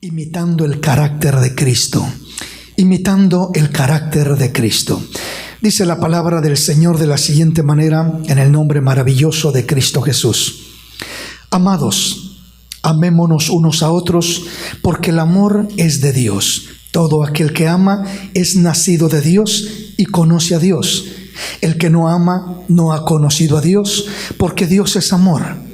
Imitando el carácter de Cristo. Imitando el carácter de Cristo. Dice la palabra del Señor de la siguiente manera, en el nombre maravilloso de Cristo Jesús. Amados, amémonos unos a otros, porque el amor es de Dios. Todo aquel que ama es nacido de Dios y conoce a Dios. El que no ama no ha conocido a Dios, porque Dios es amor.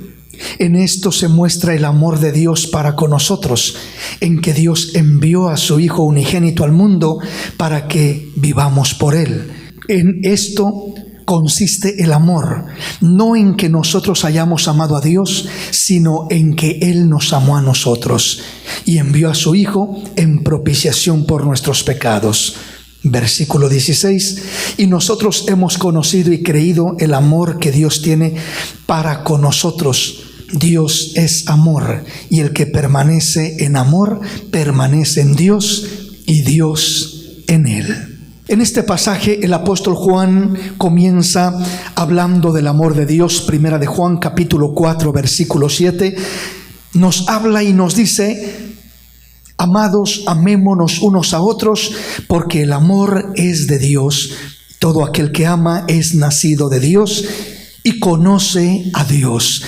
En esto se muestra el amor de Dios para con nosotros, en que Dios envió a su Hijo unigénito al mundo para que vivamos por Él. En esto consiste el amor, no en que nosotros hayamos amado a Dios, sino en que Él nos amó a nosotros y envió a su Hijo en propiciación por nuestros pecados. Versículo 16, y nosotros hemos conocido y creído el amor que Dios tiene para con nosotros. Dios es amor, y el que permanece en amor, permanece en Dios y Dios en él. En este pasaje el apóstol Juan comienza hablando del amor de Dios. Primera de Juan capítulo 4 versículo 7 nos habla y nos dice: amados, amémonos unos a otros, porque el amor es de Dios. Todo aquel que ama es nacido de Dios y conoce a Dios.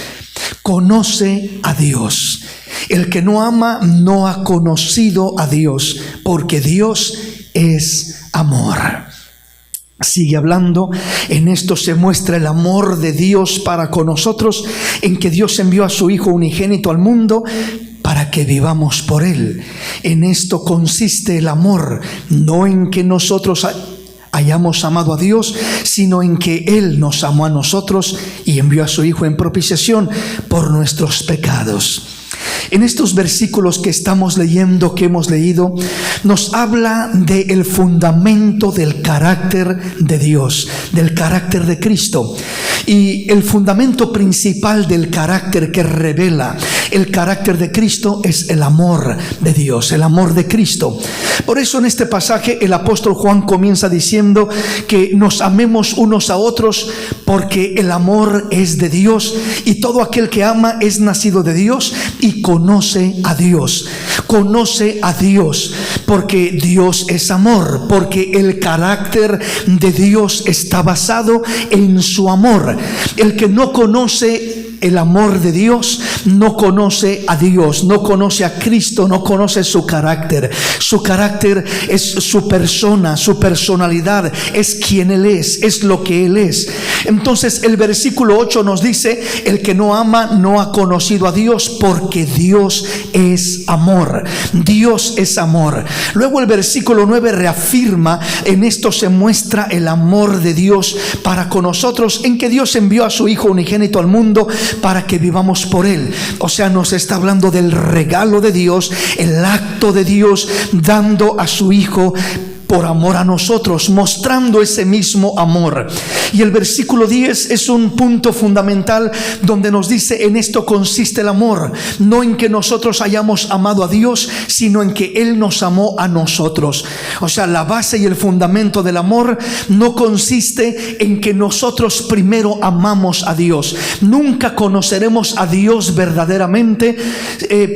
Conoce a Dios. El que no ama no ha conocido a Dios, porque Dios es amor. Sigue hablando, en esto se muestra el amor de Dios para con nosotros, en que Dios envió a su Hijo unigénito al mundo para que vivamos por Él. En esto consiste el amor, no en que nosotros hayamos amado a Dios, sino en que Él nos amó a nosotros y envió a su Hijo en propiciación por nuestros pecados. En estos versículos que estamos leyendo, que hemos leído, nos habla del fundamento del carácter de Dios, del carácter de Cristo. Y el fundamento principal del carácter que revela el carácter de Cristo es el amor de Dios, el amor de Cristo. Por eso en este pasaje el apóstol Juan comienza diciendo que nos amemos unos a otros, porque el amor es de Dios, y todo aquel que ama es nacido de Dios y conoce a Dios. Conoce a Dios, porque Dios es amor, porque el carácter de Dios está basado en su amor. El que no conoce el amor de Dios no conoce a Dios, no conoce a Cristo, no conoce su carácter. Su carácter es su persona, su personalidad, es quien Él es lo que Él es. Entonces el versículo 8 nos dice: el que no ama no ha conocido a Dios, porque Dios es amor. Dios es amor. Luego el versículo 9 reafirma: en esto se muestra el amor de Dios para con nosotros, en que Dios envió a su Hijo unigénito al mundo para que vivamos por Él. O sea, nos está hablando del regalo de Dios, el acto de Dios dando a su Hijo por amor a nosotros, mostrando ese mismo amor. Y el versículo 10 es un punto fundamental donde nos dice: en esto consiste el amor, no en que nosotros hayamos amado a Dios, sino en que Él nos amó a nosotros. O sea, la base y el fundamento del amor no consiste en que nosotros primero amamos a Dios. Nunca conoceremos a Dios verdaderamente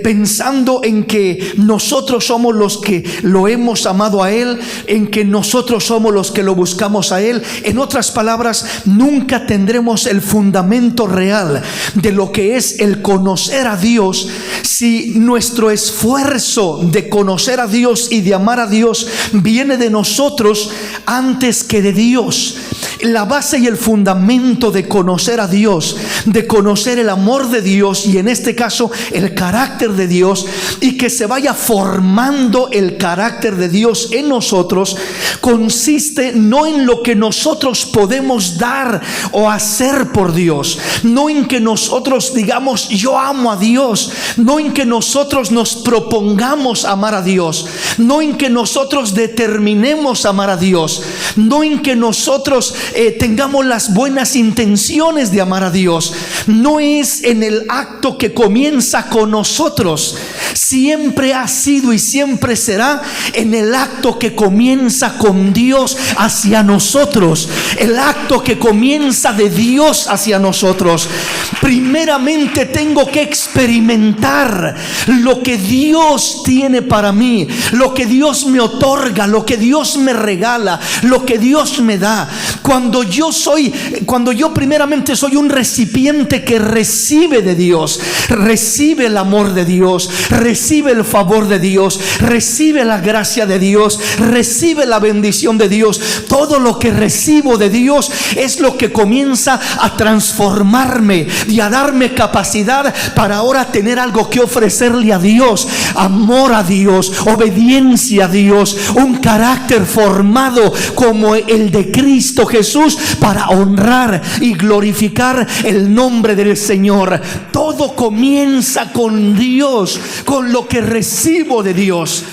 pensando en que nosotros somos los que lo hemos amado a Él, en que nosotros somos los que lo buscamos a Él. En otras palabras, nunca tendremos el fundamento real de lo que es el conocer a Dios si nuestro esfuerzo de conocer a Dios y de amar a Dios viene de nosotros antes que de Dios. La base y el fundamento de conocer a Dios, de conocer el amor de Dios, y en este caso el carácter de Dios, y que se vaya formando el carácter de Dios en nosotros, consiste no en lo que nosotros podemos dar o hacer por Dios, no en que nosotros digamos yo amo a Dios, no en que nosotros nos propongamos amar a Dios, no en que nosotros determinemos amar a Dios, no en que nosotros tengamos las buenas intenciones de amar a Dios. No es en el acto que comienza con nosotros, siempre ha sido y siempre será en el acto que comienza con Dios hacia nosotros. El acto acto que comienza de Dios hacia nosotros. Primeramente tengo que experimentar lo que Dios tiene para mí, lo que Dios me otorga, lo que Dios me regala, lo que Dios me da. Cuando yo primeramente soy un recipiente que recibe de Dios, recibe el amor de Dios, recibe el favor de Dios, recibe la gracia de Dios, recibe la bendición de Dios. Todo lo que recibo de Dios es lo que comienza a transformarme y a darme capacidad para ahora tener algo que ofrecerle a Dios: amor a Dios, obediencia a Dios, un carácter formado como el de Cristo Jesús para honrar y glorificar el nombre del Señor. Todo comienza con Dios, con lo que recibo de Dios.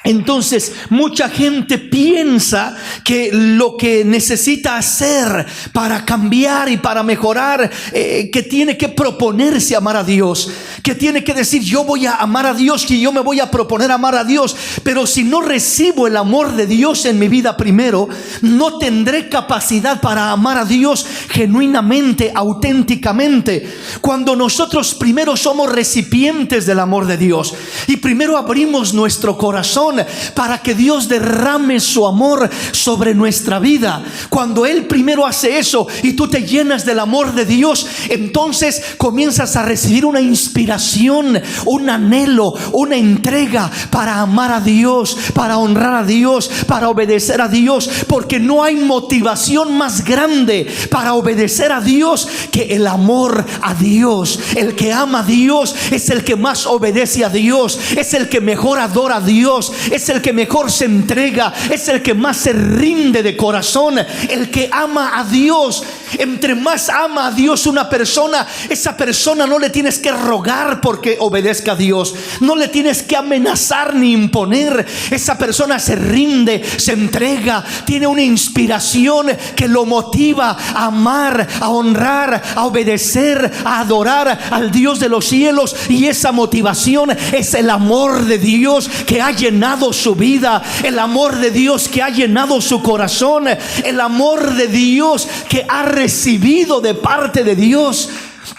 Entonces mucha gente piensa que lo que necesita hacer para cambiar y para mejorar, que tiene que proponerse amar a Dios, que tiene que decir: yo voy a amar a Dios y yo me voy a proponer amar a Dios. Pero si no recibo el amor de Dios en mi vida primero, no tendré capacidad para amar a Dios genuinamente, auténticamente. Cuando nosotros primero somos recipientes del amor de Dios y primero abrimos nuestro corazón para que Dios derrame su amor sobre nuestra vida, cuando Él primero hace eso y tú te llenas del amor de Dios, entonces comienzas a recibir una inspiración, un anhelo, una entrega para amar a Dios, para honrar a Dios, para obedecer a Dios. Porque no hay motivación más grande para obedecer a Dios que el amor a Dios. El que ama a Dios es el que más obedece a Dios, es el que mejor adora a Dios, es el que mejor se entrega, es el que más se rinde de corazón. El que ama a Dios, entre más ama a Dios una persona, esa persona no le tienes que rogar porque obedezca a Dios, no le tienes que amenazar ni imponer. Esa persona se rinde, se entrega, tiene una inspiración que lo motiva a amar, a honrar, a obedecer, a adorar al Dios de los cielos. Y esa motivación es el amor de Dios que ha llenado su vida, el amor de Dios que ha llenado su corazón, el amor de Dios que ha recibido de parte de Dios.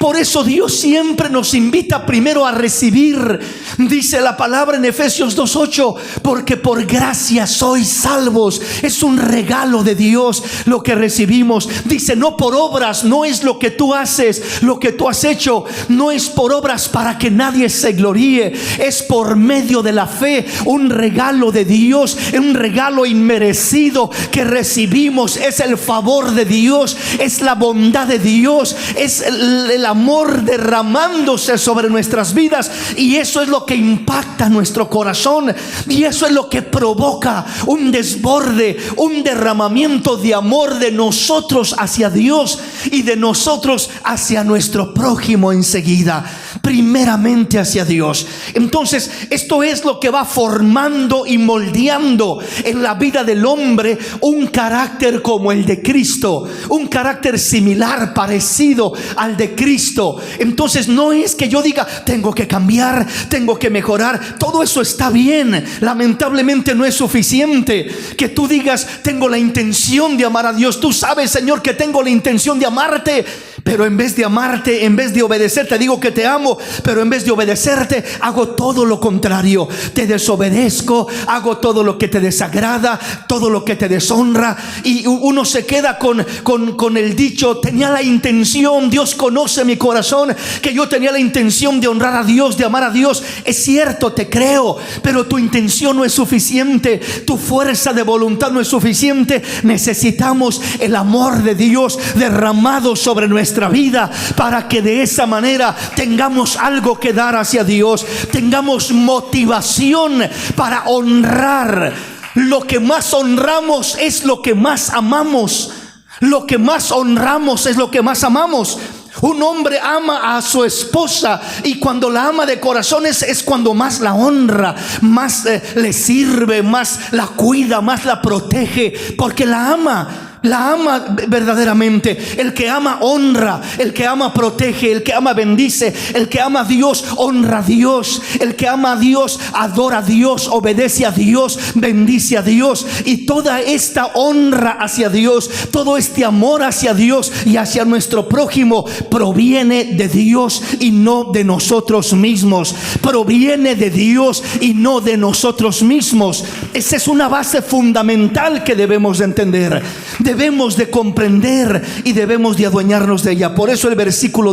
Por eso Dios siempre nos invita primero a recibir. Dice la palabra en Efesios 2:8: porque por gracia sois salvos. Es un regalo de Dios lo que recibimos. Dice: no por obras, no es lo que tú haces, lo que tú has hecho, no es por obras para que nadie se gloríe, es por medio de la fe, un regalo de Dios, un regalo inmerecido que recibimos. Es el favor de Dios, es la bondad de Dios, es el amor derramándose sobre nuestras vidas. Y eso es lo que impacta nuestro corazón, y eso es lo que provoca un desborde, un derramamiento de amor de nosotros hacia Dios y de nosotros hacia nuestro prójimo enseguida. Primeramente hacia Dios. Entonces esto es lo que va formando y moldeando en la vida del hombre un carácter como el de Cristo, un carácter similar, parecido al de Cristo. Entonces no es que yo diga: tengo que cambiar, tengo que mejorar. Todo eso está bien, lamentablemente no es suficiente. Que tú digas: tengo la intención de amar a Dios. Tú sabes, Señor, que tengo la intención de amarte, pero en vez de amarte, en vez de obedecer, te digo que te amo, pero en vez de obedecerte, hago todo lo contrario. Te desobedezco, hago todo lo que te desagrada, todo lo que te deshonra. Y uno se queda con el dicho: tenía la intención, Dios conoce mi corazón, que yo tenía la intención de honrar a Dios, de amar a Dios. Es cierto, te creo, pero tu intención no es suficiente, tu fuerza de voluntad no es suficiente. Necesitamos el amor de Dios derramado sobre nuestra vida, para que de esa manera tengamos algo que dar hacia Dios, tengamos motivación para honrar. Lo que más honramos es lo que más amamos. Lo que más honramos es lo que más amamos. Un hombre ama a su esposa, y cuando la ama de corazones es cuando más la honra, más le sirve, más la cuida, más la protege, porque la ama. la ama verdaderamente. El que ama honra, el que ama protege, el que ama bendice, el que ama a Dios honra a Dios, el que ama a Dios adora a Dios, obedece a Dios, bendice a Dios. Y toda esta honra hacia Dios, todo este amor hacia Dios y hacia nuestro prójimo proviene de Dios y no de nosotros mismos. Proviene de Dios y no de nosotros mismos. Esa es una base fundamental que debemos de entender, debemos de comprender y debemos de adueñarnos de ella. Por eso el versículo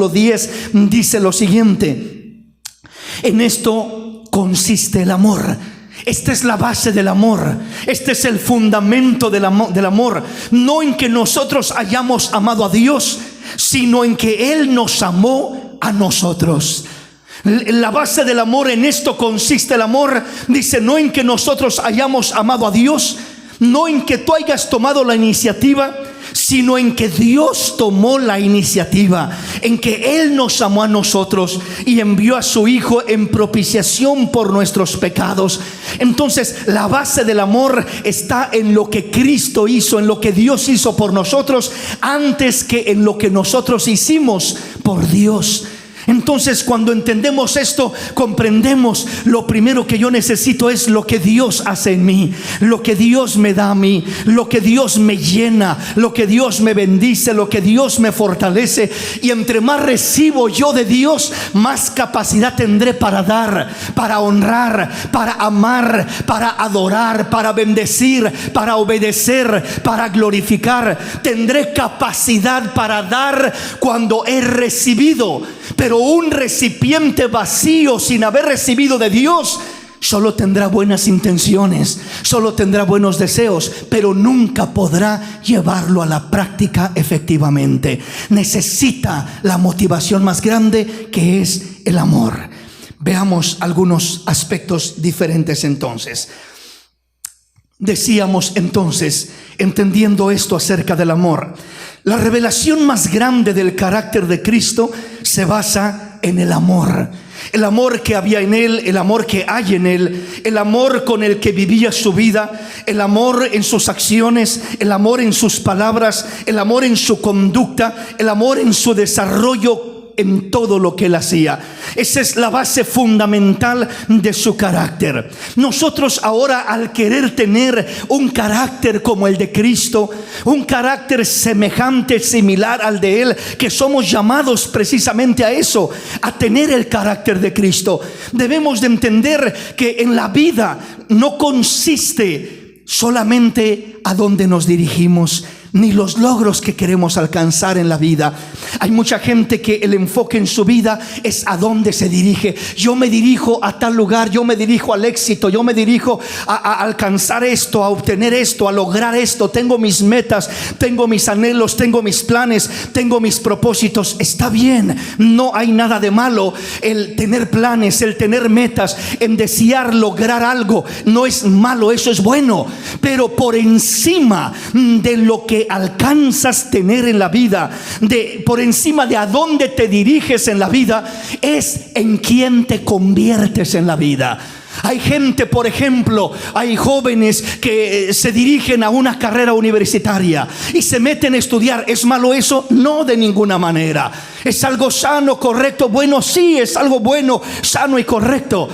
10 dice lo siguiente: en esto consiste el amor. Esta es la base del amor. Este es el fundamento del amor. No en que nosotros hayamos amado a Dios, sino en que Él nos amó a nosotros. La base del amor, en esto consiste el amor. Dice, no en que nosotros hayamos amado a Dios, no en que tú hayas tomado la iniciativa, sino en que Dios tomó la iniciativa, en que Él nos amó a nosotros y envió a su Hijo en propiciación por nuestros pecados. Entonces la base del amor está en lo que Cristo hizo, en lo que Dios hizo por nosotros, antes que en lo que nosotros hicimos por Dios. Entonces, cuando entendemos esto, comprendemos lo primero que yo necesito es lo que Dios hace en mí, lo que Dios me da a mí, lo que Dios me llena, lo que Dios me bendice, lo que Dios me fortalece. Y entre más recibo yo de Dios, más capacidad tendré para dar, para honrar, para amar, para adorar, para bendecir, para obedecer, para glorificar. Tendré capacidad para dar cuando he recibido. Pero un recipiente vacío, sin haber recibido de Dios, solo tendrá buenas intenciones, solo tendrá buenos deseos, pero nunca podrá llevarlo a la práctica efectivamente. Necesita la motivación más grande, que es el amor. Veamos algunos aspectos diferentes entonces. Decíamos entonces, entendiendo esto acerca del amor, la revelación más grande del carácter de Cristo se basa en el amor. El amor que había en Él, el amor que hay en Él, el amor con el que vivía su vida, el amor en sus acciones, el amor en sus palabras, el amor en su conducta, el amor en su desarrollo en todo lo que Él hacía. Esa es la base fundamental de su carácter. Nosotros ahora, al querer tener un carácter como el de Cristo, un carácter semejante, similar al de Él, que somos llamados precisamente a eso, a tener el carácter de Cristo, debemos de entender que en la vida no consiste solamente a dónde nos dirigimos, ni los logros que queremos alcanzar en la vida. Hay mucha gente que el enfoque en su vida es a dónde se dirige. Yo me dirijo a tal lugar, yo me dirijo al éxito, yo me dirijo a alcanzar esto, a obtener esto, a lograr esto. Tengo mis metas, tengo mis anhelos, tengo mis planes, tengo mis propósitos. Está bien, no hay nada de malo el tener planes, el tener metas, en desear lograr algo. No es malo, eso es bueno. Pero por encima de lo que alcanzas tener en la vida, por encima de a dónde te diriges en la vida, es en quién te conviertes en la vida. Hay gente, por ejemplo, hay jóvenes que se dirigen a una carrera universitaria y se meten a estudiar. ¿Es malo eso? No, de ninguna manera. ¿Es algo sano, correcto? Bueno, sí, es algo bueno, sano y correcto.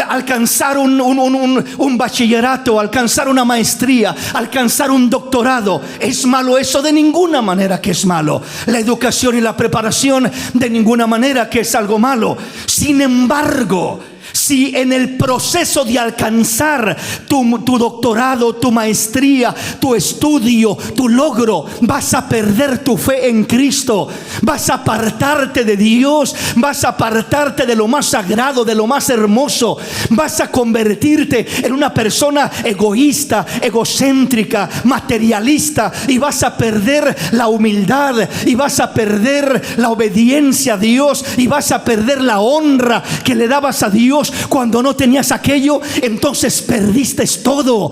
Alcanzar un bachillerato, alcanzar una maestría, alcanzar un doctorado, ¿es malo eso? De ninguna manera que es malo. La educación y la preparación, de ninguna manera que es algo malo. Sin embargo, si en el proceso de alcanzar tu doctorado, tu maestría, tu estudio, tu logro, vas a perder tu fe en Cristo, vas a apartarte de Dios, vas a apartarte de lo más sagrado, de lo más hermoso, vas a convertirte en una persona egoísta, egocéntrica, materialista, y vas a perder la humildad, y vas a perder la obediencia a Dios, y vas a perder la honra que le dabas a Dios cuando no tenías aquello, entonces perdiste todo.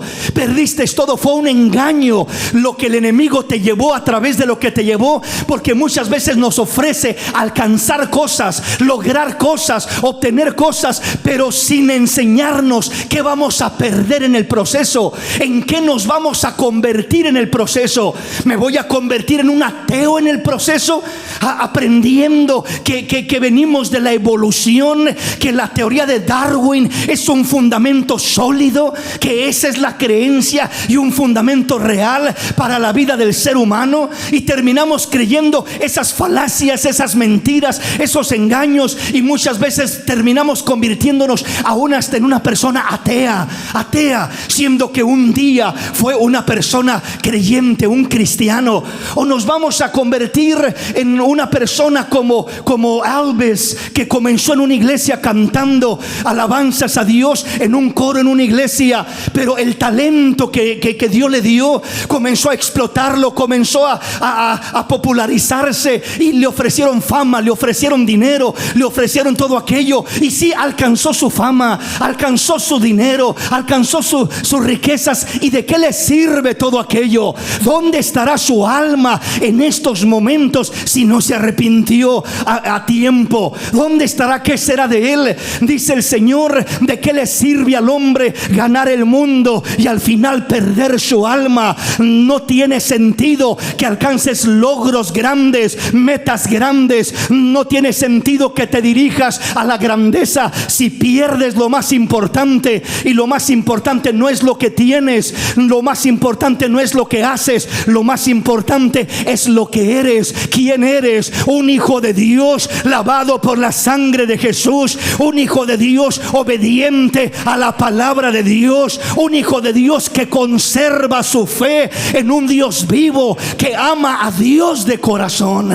Fue un engaño lo que el enemigo te llevó, a través de lo que te llevó, porque muchas veces nos ofrece alcanzar cosas, lograr cosas, obtener cosas, pero sin enseñarnos qué vamos a perder en el proceso, en qué nos vamos a convertir en el proceso. ¿Me voy a convertir en un ateo en el proceso? Aprendiendo que venimos de la evolución, que la teoría de Darwin es un fundamento sólido, que esa es la creencia y un fundamento real para la vida del ser humano, y terminamos creyendo esas falacias, esas mentiras, esos engaños, y muchas veces terminamos convirtiéndonos aún hasta en una persona atea, siendo que un día fue una persona creyente, un cristiano. O nos vamos a convertir en una persona como Alves, que comenzó en una iglesia cantando alabanzas a Dios en un coro en una iglesia, pero el talento que Dios le dio comenzó a explotarlo, comenzó a popularizarse, y le ofrecieron fama, le ofrecieron dinero, le ofrecieron todo aquello, y sí, alcanzó su fama, alcanzó su dinero, alcanzó sus riquezas. ¿Y de qué le sirve todo aquello? ¿Dónde estará su alma en estos momentos si no se arrepintió a tiempo? ¿Dónde estará? ¿Qué será de él? Dice el Señor: ¿de qué le sirve al hombre ganar el mundo y al final perder su alma? No tiene sentido que alcances logros grandes, metas grandes. No tiene sentido que te dirijas a la grandeza si pierdes lo más importante. Y lo más importante no es lo que tienes, lo más importante no es lo que haces, lo más importante es lo que eres. ¿Quién eres? Un hijo de Dios lavado por la sangre de Jesús, un hijo de Dios obediente a la palabra de Dios, un hijo de Dios que conserva su fe en un Dios vivo, que ama a Dios de corazón.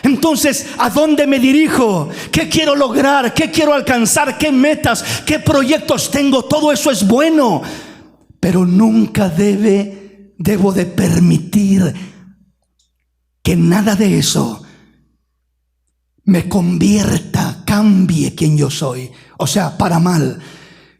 Entonces, ¿a dónde me dirijo? ¿Qué quiero lograr? ¿Qué quiero alcanzar? ¿Qué metas? ¿Qué proyectos tengo? Todo eso es bueno, pero nunca debo de permitir que nada de eso me convierta, cambie quien yo soy. O sea, para mal.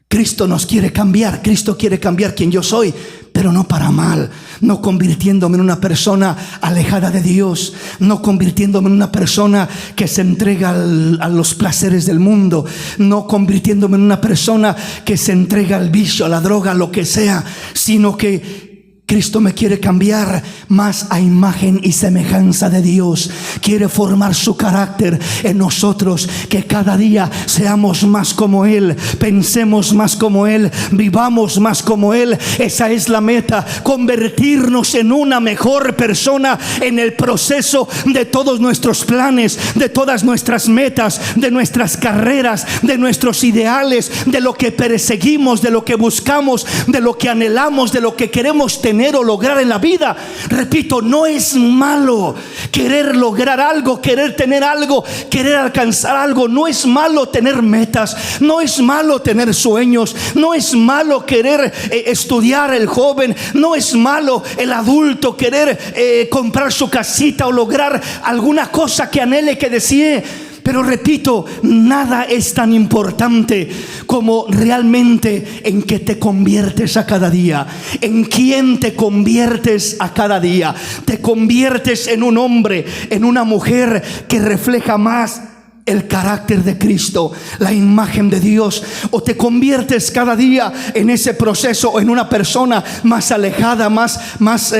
Cristo nos quiere cambiar. Cristo quiere cambiar quien yo soy, pero no para mal, no convirtiéndome en una persona alejada de Dios, no convirtiéndome en una persona que se entrega a los placeres del mundo, no convirtiéndome en una persona que se entrega al vicio, a la droga, a lo que sea, sino que Cristo me quiere cambiar más a imagen y semejanza de Dios. Quiere formar su carácter en nosotros, que cada día seamos más como Él, pensemos más como Él, vivamos más como Él. Esa es la meta, convertirnos en una mejor persona en el proceso de todos nuestros planes, de todas nuestras metas, de nuestras carreras, de nuestros ideales, de lo que perseguimos, de lo que buscamos, de lo que anhelamos, de lo que queremos tener o lograr en la vida. Repito, no es malo querer lograr algo, querer tener algo, querer alcanzar algo. No es malo tener metas, no es malo tener sueños, no es malo querer estudiar, el joven, no es malo el adulto querer comprar su casita o lograr alguna cosa que anhele, que desee. Pero repito, nada es tan importante como realmente en qué te conviertes a cada día, en quién te conviertes a cada día. Te conviertes en un hombre, en una mujer que refleja más el carácter de Cristo, la imagen de Dios, o te conviertes cada día en ese proceso en una persona más alejada, más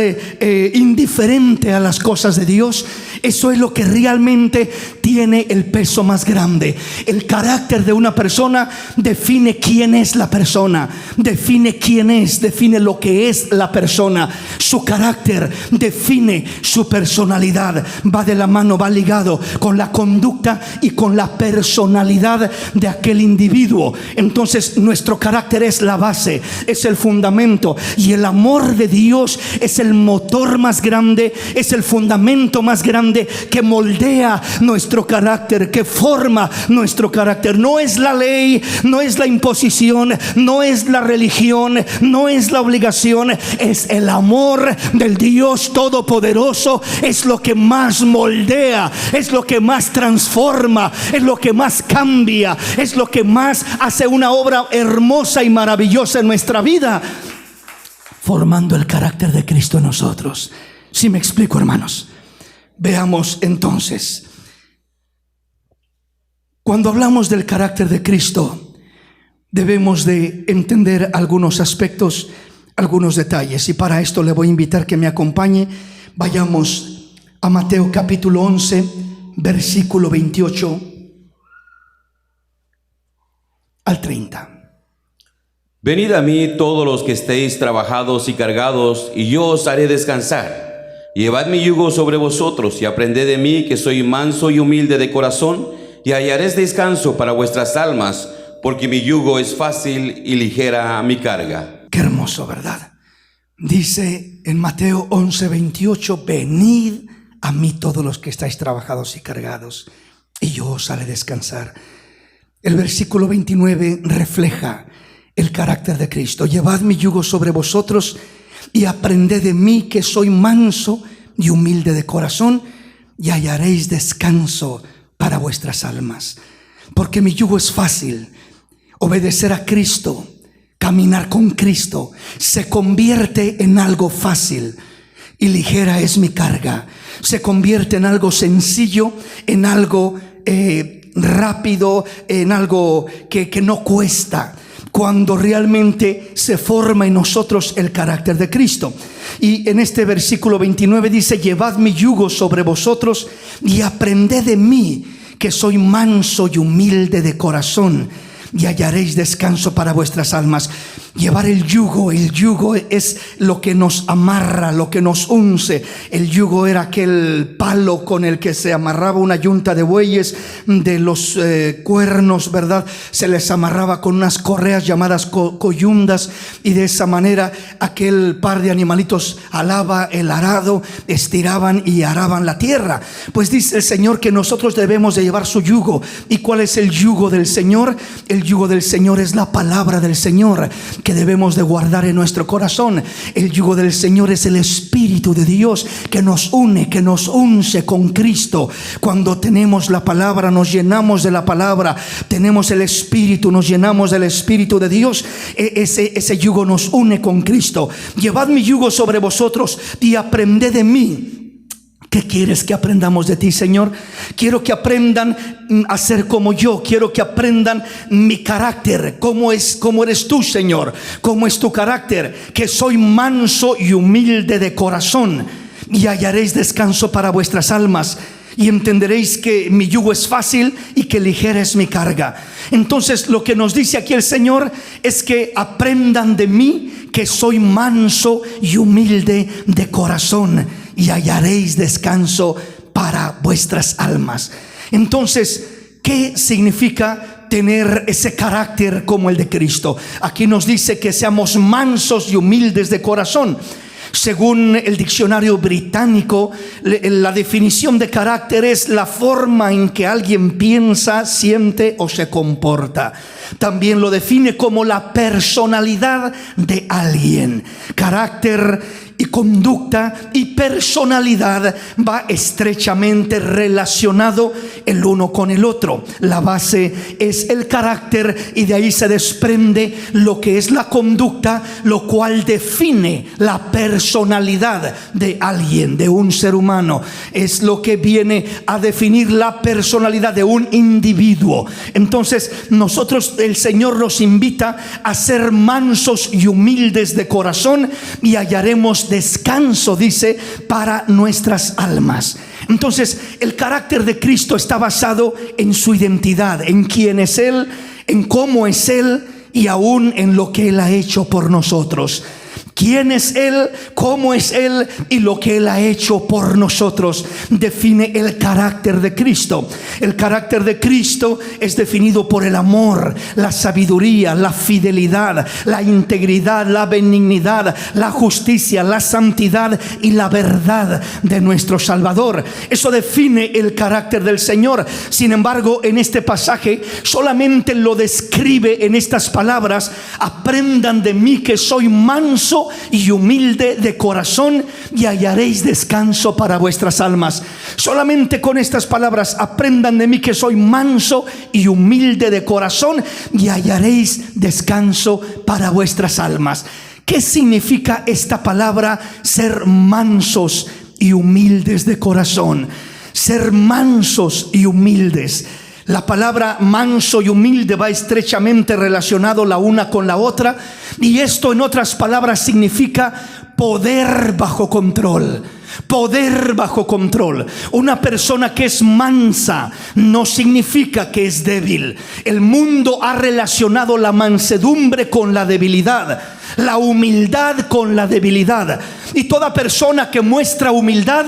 indiferente a las cosas de Dios. Eso es lo que realmente tiene el peso más grande. El carácter de una persona define quién es la persona, define quién es, define lo que es la persona. Su carácter define su personalidad. Va de la mano, va ligado con la conducta y con la personalidad de aquel individuo. Entonces nuestro carácter es la base, es el fundamento, y el amor de Dios es el motor más grande, es el fundamento más grande grande que moldea nuestro carácter, que forma nuestro carácter. No es la ley, no es la imposición, no es la religión, no es la obligación, es el amor del Dios Todopoderoso. Es lo que más moldea, es lo que más transforma, es lo que más cambia, es lo que más hace una obra hermosa y maravillosa en nuestra vida, formando el carácter de Cristo en nosotros. ¿Sí me explico, hermanos? Veamos entonces, cuando hablamos del carácter de Cristo, debemos de entender algunos aspectos, algunos detalles, y para esto le voy a invitar que me acompañe. Vayamos a Mateo capítulo 11, versículo 28 al 30. Venid a mí todos los que estéis trabajados y cargados, y yo os haré descansar. Llevad mi yugo sobre vosotros y aprended de mí, que soy manso y humilde de corazón, y hallaréis descanso para vuestras almas, porque mi yugo es fácil y ligera mi carga. Qué hermoso, ¿verdad? Dice en Mateo 11, 28, venid a mí todos los que estáis trabajados y cargados, y yo os haré descansar. El versículo 29 refleja el carácter de Cristo. Llevad mi yugo sobre vosotros y aprended de mí, que soy manso y humilde de corazón, y hallaréis descanso para vuestras almas. Porque mi yugo es fácil. Obedecer a Cristo, caminar con Cristo, se convierte en algo fácil, y ligera es mi carga. Se convierte en algo sencillo, en algo rápido, en algo que no cuesta, cuando realmente se forma en nosotros el carácter de Cristo. Y en este versículo 29 dice: llevad mi yugo sobre vosotros y aprended de mí, que soy manso y humilde de corazón, y hallaréis descanso para vuestras almas. Llevar el yugo es lo que nos amarra, lo que nos unce. El yugo era aquel palo con el que se amarraba una yunta de bueyes, de los cuernos, ¿verdad? Se les amarraba con unas correas llamadas coyundas, y de esa manera aquel par de animalitos alaba el arado, estiraban y araban la tierra. Pues dice el Señor que nosotros debemos de llevar su yugo. ¿Y cuál es el yugo del Señor? El yugo del Señor es la palabra del Señor, que debemos de guardar en nuestro corazón. El yugo del Señor es el Espíritu de Dios, que nos une, que nos unce con Cristo. Cuando tenemos la palabra, nos llenamos de la palabra. Tenemos el Espíritu, nos llenamos del Espíritu de Dios. Ese yugo nos une con Cristo. Llevad mi yugo sobre vosotros y aprended de mí. ¿Qué quieres que aprendamos de ti, Señor? Quiero que aprendan a ser como yo. Quiero que aprendan mi carácter. ¿Cómo eres tú, Señor? ¿Cómo es tu carácter? Que soy manso y humilde de corazón, y hallaréis descanso para vuestras almas. Y entenderéis que mi yugo es fácil y que ligera es mi carga. Entonces, lo que nos dice aquí el Señor es que aprendan de mí, que soy manso y humilde de corazón, y hallaréis descanso para vuestras almas. Entonces, ¿qué significa tener ese carácter como el de Cristo? Aquí nos dice que seamos mansos y humildes de corazón. Según el diccionario británico, la definición de carácter es la forma en que alguien piensa, siente o se comporta. También lo define como la personalidad de alguien. Carácter y conducta y personalidad va estrechamente relacionado el uno con el otro. La base es el carácter, y de ahí se desprende lo que es la conducta, lo cual define la personalidad de alguien, de un ser humano. Es lo que viene a definir la personalidad de un individuo. Entonces, nosotros, el Señor nos invita a ser mansos y humildes de corazón, y hallaremos descanso, dice, para nuestras almas. Entonces, el carácter de Cristo está basado en su identidad, en quién es Él, en cómo es Él, y aún en lo que Él ha hecho por nosotros. ¿Quién es Él? ¿Cómo es Él? Y lo que Él ha hecho por nosotros define el carácter de Cristo. El carácter de Cristo es definido por el amor, la sabiduría, la fidelidad, la integridad, la benignidad, la justicia, la santidad y la verdad de nuestro Salvador. Eso define el carácter del Señor. Sin embargo, en este pasaje solamente lo describe en estas palabras: aprendan de mí que soy manso y humilde de corazón y hallaréis descanso para vuestras almas. Solamente con estas palabras: aprendan de mí que soy manso y humilde de corazón y hallaréis descanso para vuestras almas. ¿Qué significa esta palabra, ser mansos y humildes de corazón? Ser mansos y humildes. La palabra manso y humilde va estrechamente relacionado la una con la otra, y esto, en otras palabras, significa poder bajo control. Poder bajo control. Una persona que es mansa no significa que es débil. El mundo ha relacionado la mansedumbre con la debilidad, la humildad con la debilidad, y toda persona que muestra humildad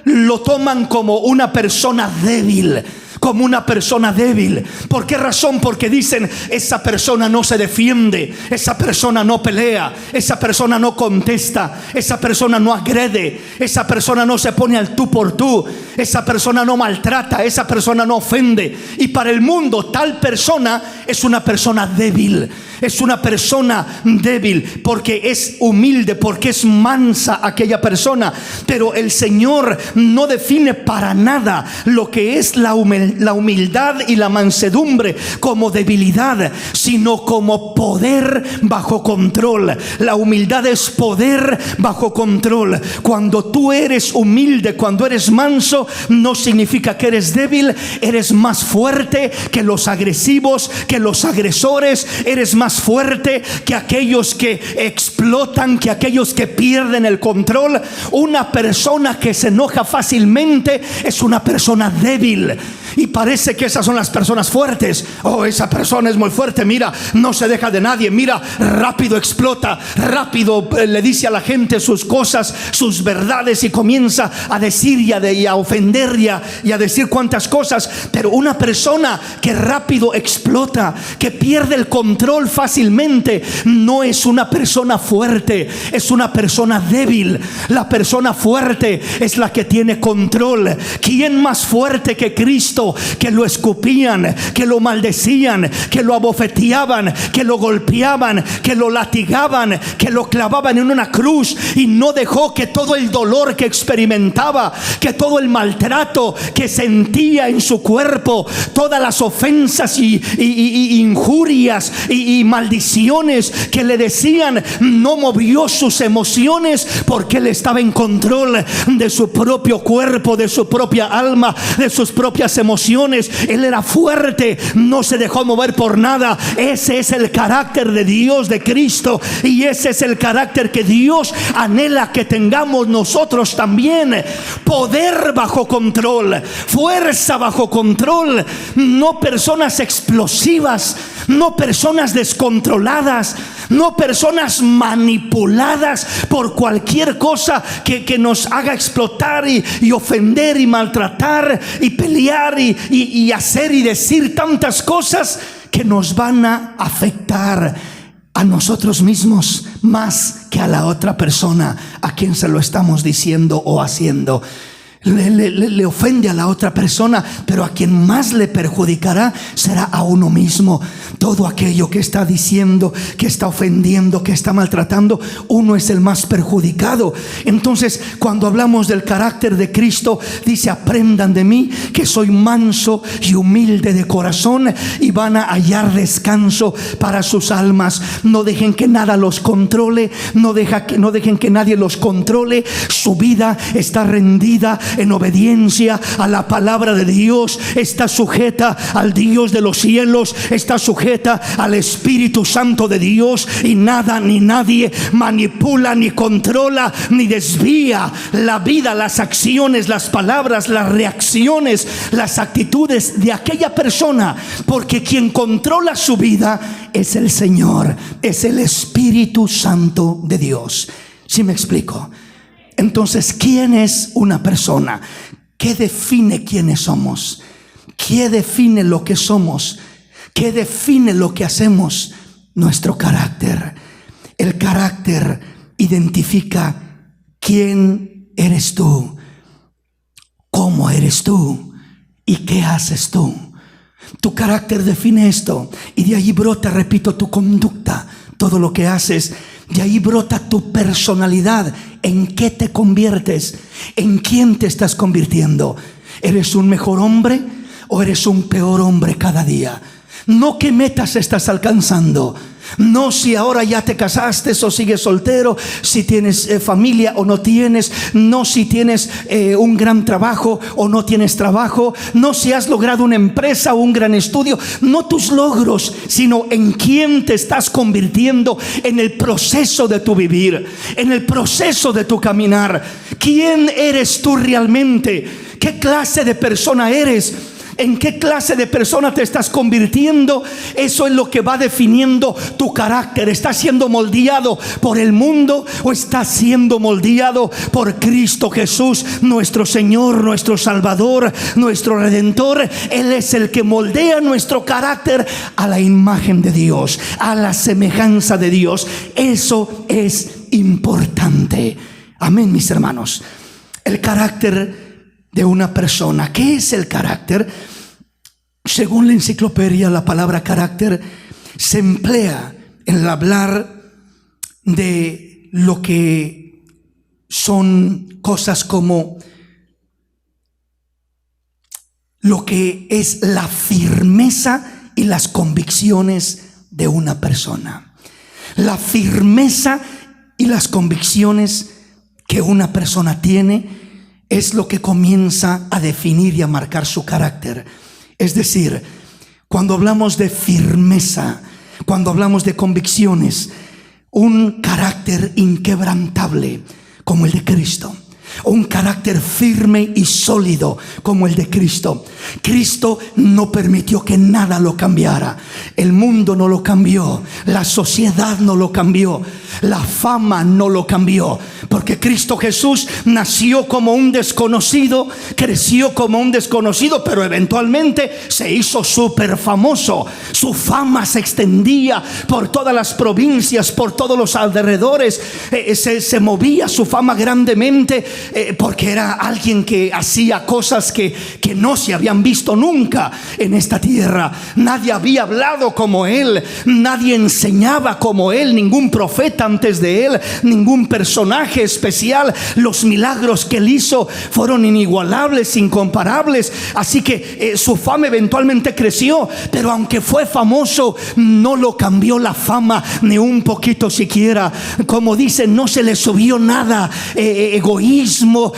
lo toman como una persona débil. Como una persona débil. ¿Por qué razón? Porque dicen: esa persona no se defiende, esa persona no pelea, esa persona no contesta, esa persona no agrede, esa persona no se pone al tú por tú, esa persona no maltrata, esa persona no ofende. Y para el mundo, tal persona es una persona débil. Es una persona débil porque es humilde, porque es mansa aquella persona. Pero el Señor no define para nada lo que es la humildad y la mansedumbre como debilidad, sino como poder bajo control. La humildad es poder bajo control. Cuando tú eres humilde, cuando eres manso, no significa que eres débil. Eres más fuerte que los agresivos, que los agresores. Eres más fuerte que aquellos que explotan, que aquellos que pierden el control. Una persona que se enoja fácilmente es una persona débil. Y parece que esas son las personas fuertes. Oh, esa persona es muy fuerte, mira, no se deja de nadie, mira, rápido explota, rápido le dice a la gente sus cosas, sus verdades, y comienza a decir y a ofender y a decir cuantas cosas. Pero una persona que rápido explota, que pierde el control fácilmente, no es una persona fuerte, es una persona débil. La persona fuerte es la que tiene control. ¿Quién más fuerte que Cristo? Que lo escupían, que lo maldecían, que lo abofeteaban, que lo golpeaban, que lo latigaban, que lo clavaban en una cruz, y no dejó que todo el dolor que experimentaba, que todo el maltrato que sentía en su cuerpo, todas las ofensas y injurias y maldiciones que le decían, no movió sus emociones, porque él estaba en control de su propio cuerpo, de su propia alma, de sus propias emociones. Él era fuerte, no se dejó mover por nada. Ese es el carácter de Dios, de Cristo, y ese es el carácter que Dios anhela que tengamos nosotros también. Poder bajo control, fuerza bajo control, no personas explosivas, no personas descontroladas, no personas manipuladas por cualquier cosa que nos haga explotar y ofender y maltratar y pelear y hacer y decir tantas cosas que nos van a afectar a nosotros mismos más que a la otra persona a quien se lo estamos diciendo o haciendo. Le ofende a la otra persona, pero a quien más le perjudicará será a uno mismo. Todo aquello que está diciendo, que está ofendiendo, que está maltratando, uno es el más perjudicado. Entonces, cuando hablamos del carácter de Cristo, dice: aprendan de mí que soy manso y humilde de corazón, y van a hallar descanso para sus almas. No dejen que nada los controle, no dejen que nadie los controle. Su vida está rendida en obediencia a la palabra de Dios, está sujeta al Dios de los cielos, está sujeta al Espíritu Santo de Dios, y nada ni nadie manipula, ni controla, ni desvía la vida, las acciones, las palabras, las reacciones, las actitudes de aquella persona, porque quien controla su vida es el Señor, es el Espíritu Santo de Dios. ¿Sí me explico? Entonces, ¿quién es una persona? ¿Qué define quiénes somos? ¿Qué define lo que somos? ¿Qué define lo que hacemos? Nuestro carácter. El carácter identifica quién eres tú, cómo eres tú y qué haces tú. Tu carácter define esto, y de ahí brota, repito, tu conducta, todo lo que haces. De ahí brota tu personalidad. ¿En qué te conviertes? ¿En quién te estás convirtiendo? ¿Eres un mejor hombre o eres un peor hombre cada día? No qué metas estás alcanzando, no si ahora ya te casaste o sigues soltero, si tienes familia o no tienes, no si tienes un gran trabajo o no tienes trabajo, no si has logrado una empresa o un gran estudio, no tus logros, sino en quién te estás convirtiendo en el proceso de tu vivir, en el proceso de tu caminar. ¿Quién eres tú realmente? ¿Qué clase de persona eres? ¿En qué clase de persona te estás convirtiendo? Eso es lo que va definiendo tu carácter. ¿Estás siendo moldeado por el mundo o estás siendo moldeado por Cristo Jesús, nuestro Señor, nuestro Salvador, nuestro Redentor? Él es el que moldea nuestro carácter a la imagen de Dios, a la semejanza de Dios. Eso es importante. Amén, mis hermanos. El carácter de una persona. ¿Qué es el carácter? Según la enciclopedia, la palabra carácter se emplea en el hablar de lo que son cosas como lo que es la firmeza y las convicciones de una persona. La firmeza y las convicciones que una persona tiene es lo que comienza a definir y a marcar su carácter. Es decir, cuando hablamos de firmeza, cuando hablamos de convicciones, un carácter inquebrantable como el de Cristo, un carácter firme y sólido como el de Cristo. Cristo no permitió que nada lo cambiara. El mundo no lo cambió, la sociedad no lo cambió, la fama no lo cambió, porque Cristo Jesús nació como un desconocido, creció como un desconocido, pero eventualmente se hizo súper famoso. Su fama se extendía por todas las provincias, por todos los alrededores. Se movía su fama grandemente, porque era alguien que hacía cosas que no se habían visto nunca en esta tierra. Nadie había hablado como él, nadie enseñaba como él, ningún profeta antes de él, ningún personaje especial. Los milagros que él hizo fueron inigualables, incomparables. Así que su fama eventualmente creció, pero aunque fue famoso, no lo cambió la fama ni un poquito siquiera. Como dicen, no se le subió nada, egoísmo,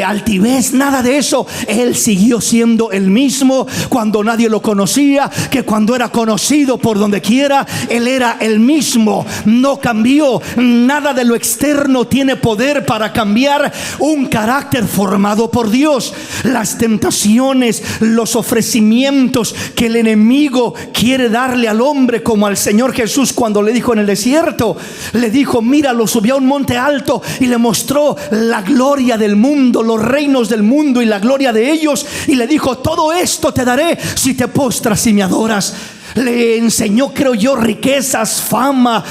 altivez, nada de eso. Él siguió siendo el mismo cuando nadie lo conocía, que cuando era conocido por donde quiera. Él era el mismo, no cambió. Nada de lo externo tiene poder para cambiar un carácter formado por Dios. Las tentaciones, los ofrecimientos que el enemigo quiere darle al hombre, como al Señor Jesús cuando le dijo en el desierto, le dijo: mira, lo subió a un monte alto y le mostró la gloria del mundo, los reinos del mundo y la gloria de ellos, y le dijo: todo esto te daré si te postras y me adoras. Le enseñó, creo yo, riquezas, fama,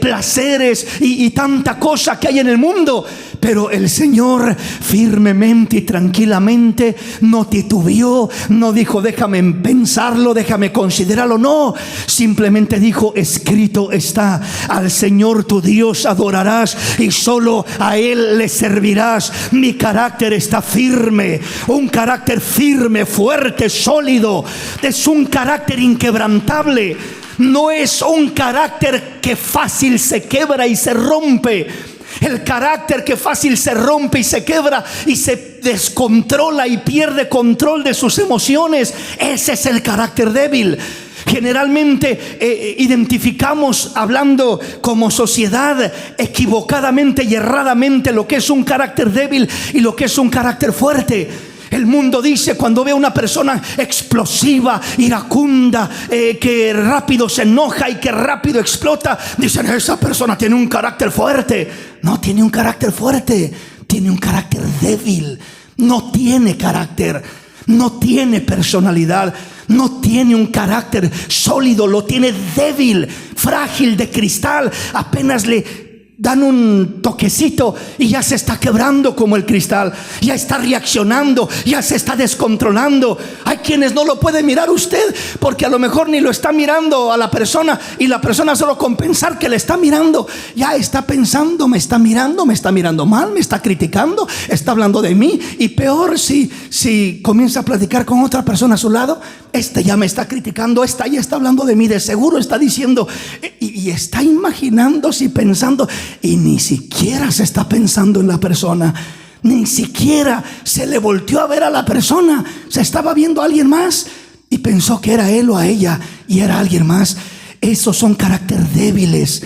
placeres y tanta cosa que hay en el mundo. Pero el Señor firmemente y tranquilamente no titubeó, no dijo: déjame pensarlo, déjame considerarlo. No, simplemente dijo: escrito está, al Señor tu Dios adorarás y solo a Él le servirás. Mi carácter está firme, un carácter firme, fuerte, sólido. Es un carácter inquebrantable. No es un carácter que fácil se quebra y se rompe. El carácter que fácil se rompe y se quebra y se descontrola y pierde control de sus emociones. Ese es el carácter débil. Generalmente identificamos, hablando como sociedad, equivocadamente y erradamente lo que es un carácter débil y lo que es un carácter fuerte. El mundo dice, cuando ve a una persona explosiva, iracunda, que rápido se enoja y que rápido explota, dicen, esa persona tiene un carácter fuerte. No tiene un carácter fuerte, tiene un carácter débil. No tiene carácter, no tiene personalidad, no tiene un carácter sólido, lo tiene débil, frágil, de cristal. Apenas le dan un toquecito y ya se está quebrando como el cristal, ya está reaccionando, ya se está descontrolando. Hay quienes no lo puede mirar usted, porque a lo mejor ni lo está mirando a la persona, y la persona solo con pensar que le está mirando, ya está pensando, me está mirando mal, me está criticando, está hablando de mí. Y peor si comienza a platicar con otra persona a su lado, este ya me está criticando, esta ya está hablando de mí, de seguro está diciendo, y está imaginándose y pensando, y ni siquiera se está pensando en la persona, ni siquiera se le volteó a ver a la persona, se estaba viendo a alguien más y pensó que era él o a ella, y era alguien más. Esos son caracteres débiles,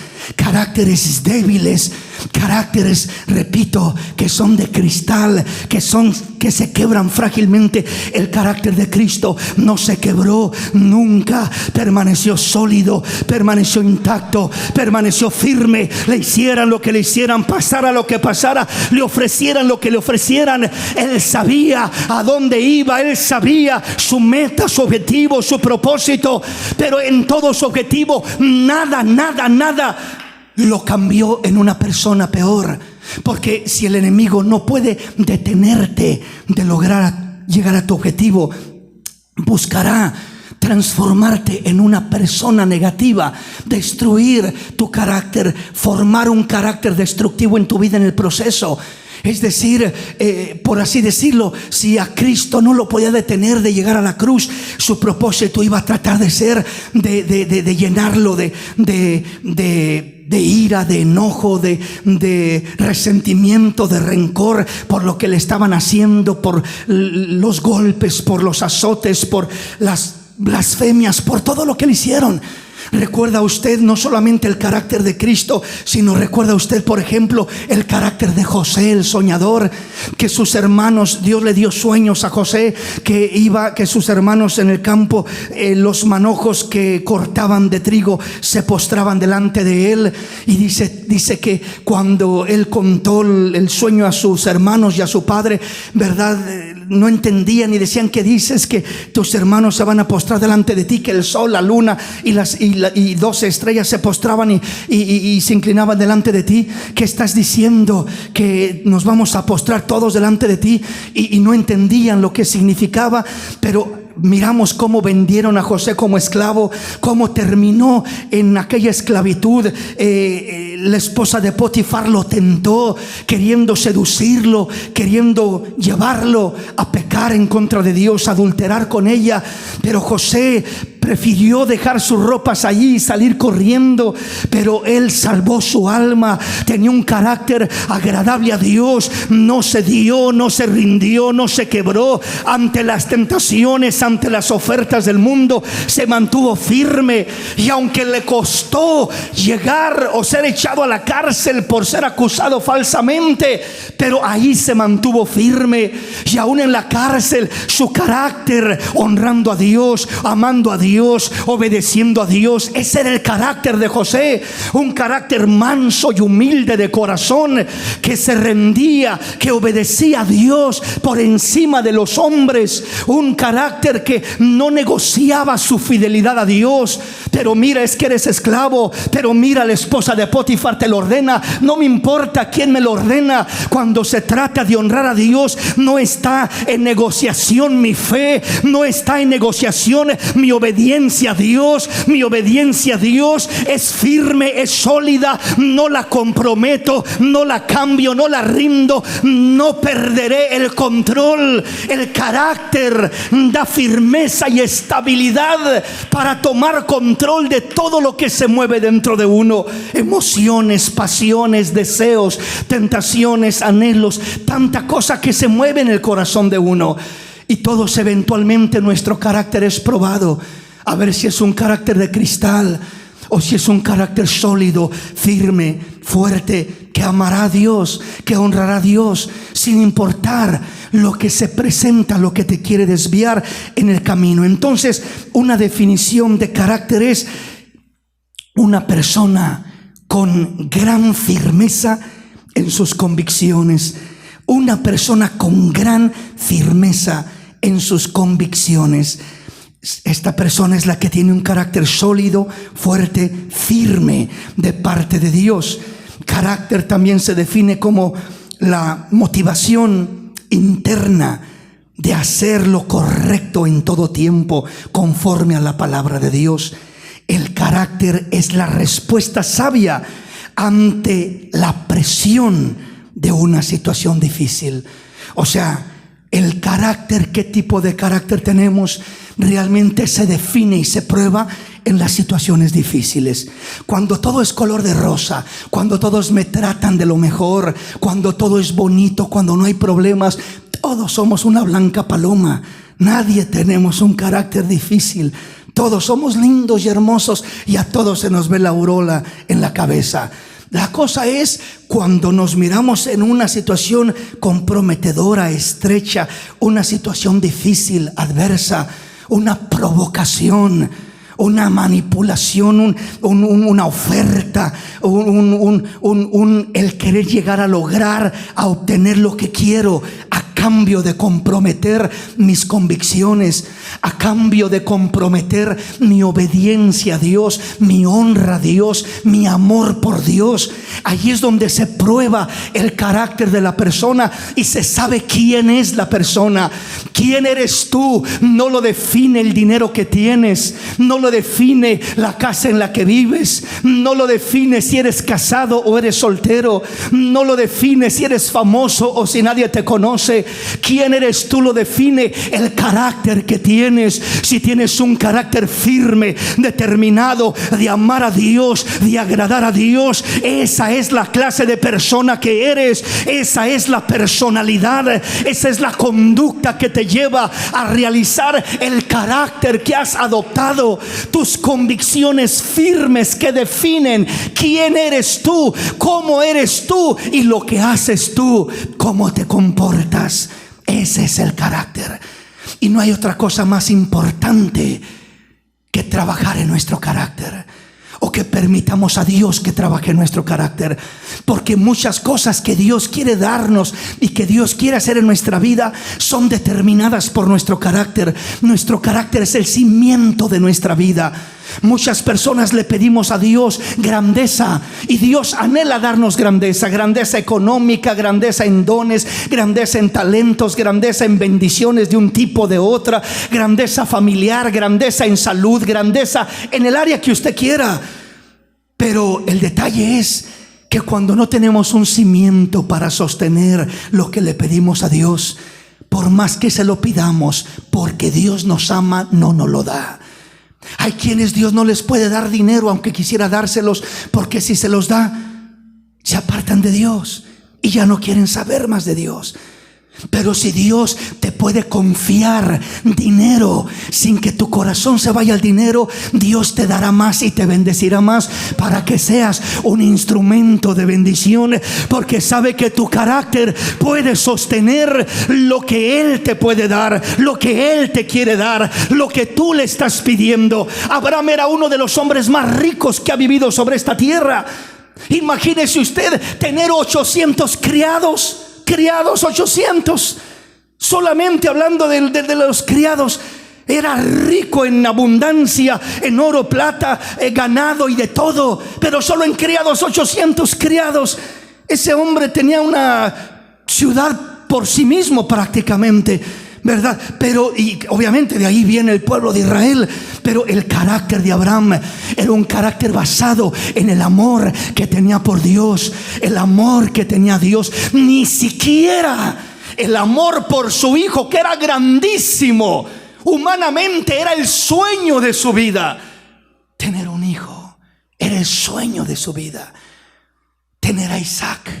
repito, que son de cristal, que se quebran frágilmente. El carácter de Cristo no se quebró nunca, permaneció sólido, permaneció intacto, permaneció firme. Le hicieran lo que le hicieran, pasara lo que pasara, le ofrecieran lo que le ofrecieran, Él sabía a dónde iba, Él sabía su meta, su objetivo, su propósito. Pero en todo su objetivo, nada lo cambió en una persona peor. Porque si el enemigo no puede detenerte de lograr llegar a tu objetivo, buscará transformarte en una persona negativa, destruir tu carácter, formar un carácter destructivo en tu vida en el proceso. Es decir, por así decirlo, si a Cristo no lo podía detener de llegar a la cruz, su propósito iba a tratar de ser de llenarlo de ira, de enojo, de resentimiento, de rencor por lo que le estaban haciendo, por los golpes, por los azotes, por las blasfemias, por todo lo que le hicieron. ¿Recuerda usted no solamente el carácter de Cristo, sino recuerda usted, por ejemplo, el carácter de José, el soñador? Que sus hermanos, Dios le dio sueños a José, que sus hermanos en el campo, los manojos que cortaban de trigo, se postraban delante de él. Y dice que cuando él contó el sueño a sus hermanos y a su padre, ¿verdad?, no entendían y decían, ¿qué dices? Que tus hermanos se van a postrar delante de ti, que el sol, la luna y 12 estrellas se postraban y se inclinaban delante de ti. ¿Qué estás diciendo? Que nos vamos a postrar todos delante de ti. Y no entendían lo que significaba. Pero miramos cómo vendieron a José como esclavo, cómo terminó en aquella esclavitud. La esposa de Potifar lo tentó, queriendo seducirlo, queriendo llevarlo a pecar en contra de Dios, adulterar con ella. Pero José prefirió dejar sus ropas allí y salir corriendo. Pero él salvó su alma. Tenía un carácter agradable a Dios. No se dio, no se rindió, no se quebró ante las tentaciones, ante las ofertas del mundo. Se mantuvo firme. Y aunque le costó llegar o ser echado a la cárcel por ser acusado falsamente, pero ahí se mantuvo firme. Y aún en la cárcel, su carácter, honrando a Dios, amando a Dios, obedeciendo a Dios. Ese era el carácter de José. Un carácter manso y humilde de corazón, que se rendía, que obedecía a Dios por encima de los hombres. Un carácter que no negociaba su fidelidad a Dios. Pero mira, es que eres esclavo, pero mira, la esposa de Potifar te lo ordena. No me importa quién me lo ordena. Cuando se trata de honrar a Dios, no está en negociación mi fe, no está en negociación mi obediencia obediencia a Dios, mi obediencia a Dios es firme, es sólida, no la comprometo, no la cambio, no la rindo, no perderé el control. El carácter da firmeza y estabilidad para tomar control de todo lo que se mueve dentro de uno. Emociones, pasiones, deseos, tentaciones, anhelos, tanta cosa que se mueve en el corazón de uno. Y todos eventualmente nuestro carácter es probado, a ver si es un carácter de cristal o si es un carácter sólido, firme, fuerte, que amará a Dios, que honrará a Dios, sin importar lo que se presenta, lo que te quiere desviar en el camino. Entonces, una definición de carácter es una persona con gran firmeza en sus convicciones. Una persona con gran firmeza en sus convicciones. Esta persona es la que tiene un carácter sólido, fuerte, firme de parte de Dios. Carácter también se define como la motivación interna de hacer lo correcto en todo tiempo, conforme a la palabra de Dios. El carácter es la respuesta sabia ante la presión de una situación difícil. O sea, el carácter, qué tipo de carácter tenemos, realmente se define y se prueba en las situaciones difíciles. Cuando todo es color de rosa, cuando todos me tratan de lo mejor, cuando todo es bonito, cuando no hay problemas, todos somos una blanca paloma. Nadie tenemos un carácter difícil. Todos somos lindos y hermosos y a todos se nos ve la aureola en la cabeza. La cosa es cuando nos miramos en una situación comprometedora, estrecha, una situación difícil, adversa, una provocación, una manipulación, una oferta, el querer llegar a lograr, a obtener lo que quiero, a cambio de comprometer mis convicciones, a cambio de comprometer mi obediencia a Dios, mi honra a Dios, mi amor por Dios. Allí es donde se prueba el carácter de la persona y se sabe quién es la persona. ¿Quién eres tú? No lo define el dinero que tienes, no lo define la casa en la que vives, no lo define si eres casado o eres soltero, no lo define si eres famoso o si nadie te conoce. ¿Quién eres tú? Lo define el carácter que tienes. Si tienes un carácter firme, determinado de amar a Dios, de agradar a Dios, esa es la clase de persona que eres. Esa es la personalidad, esa es la conducta que te lleva a realizar el carácter que has adoptado. Tus convicciones firmes que definen quién eres tú, cómo eres tú y lo que haces tú, cómo te comportas. Ese es el carácter. Y no hay otra cosa más importante que trabajar en nuestro carácter, o que permitamos a Dios que trabaje en nuestro carácter. Porque muchas cosas que Dios quiere darnos y que Dios quiere hacer en nuestra vida son determinadas por nuestro carácter. Nuestro carácter es el cimiento de nuestra vida. Muchas personas le pedimos a Dios grandeza y Dios anhela darnos grandeza. Grandeza económica, grandeza en dones, grandeza en talentos, grandeza en bendiciones de un tipo o de otra, grandeza familiar, grandeza en salud, grandeza en el área que usted quiera. Pero el detalle es que cuando no tenemos un cimiento para sostener lo que le pedimos a Dios, por más que se lo pidamos, porque Dios nos ama, no nos lo da. Hay quienes Dios no les puede dar dinero aunque quisiera dárselos, porque si se los da, se apartan de Dios y ya no quieren saber más de Dios. Pero si Dios te puede confiar dinero sin que tu corazón se vaya al dinero, Dios te dará más y te bendecirá más para que seas un instrumento de bendición, porque sabe que tu carácter puede sostener lo que Él te puede dar, lo que Él te quiere dar, lo que tú le estás pidiendo. Abraham era uno de los hombres más ricos que ha vivido sobre esta tierra. Imagínese usted tener 800 criados, 800. Solamente hablando de los criados, era rico en abundancia, en oro, plata, ganado y de todo. Pero solo en criados, 800 criados. Ese hombre tenía una ciudad por sí mismo prácticamente. ¿verdad? Pero, y obviamente de ahí viene el pueblo de Israel. Pero el carácter de Abraham era un carácter basado en el amor que tenía por Dios, el amor que tenía Dios. Ni siquiera el amor por su hijo, que era grandísimo. Humanamente era el sueño de su vida. Tener un hijo era el sueño de su vida. Tener a Isaac.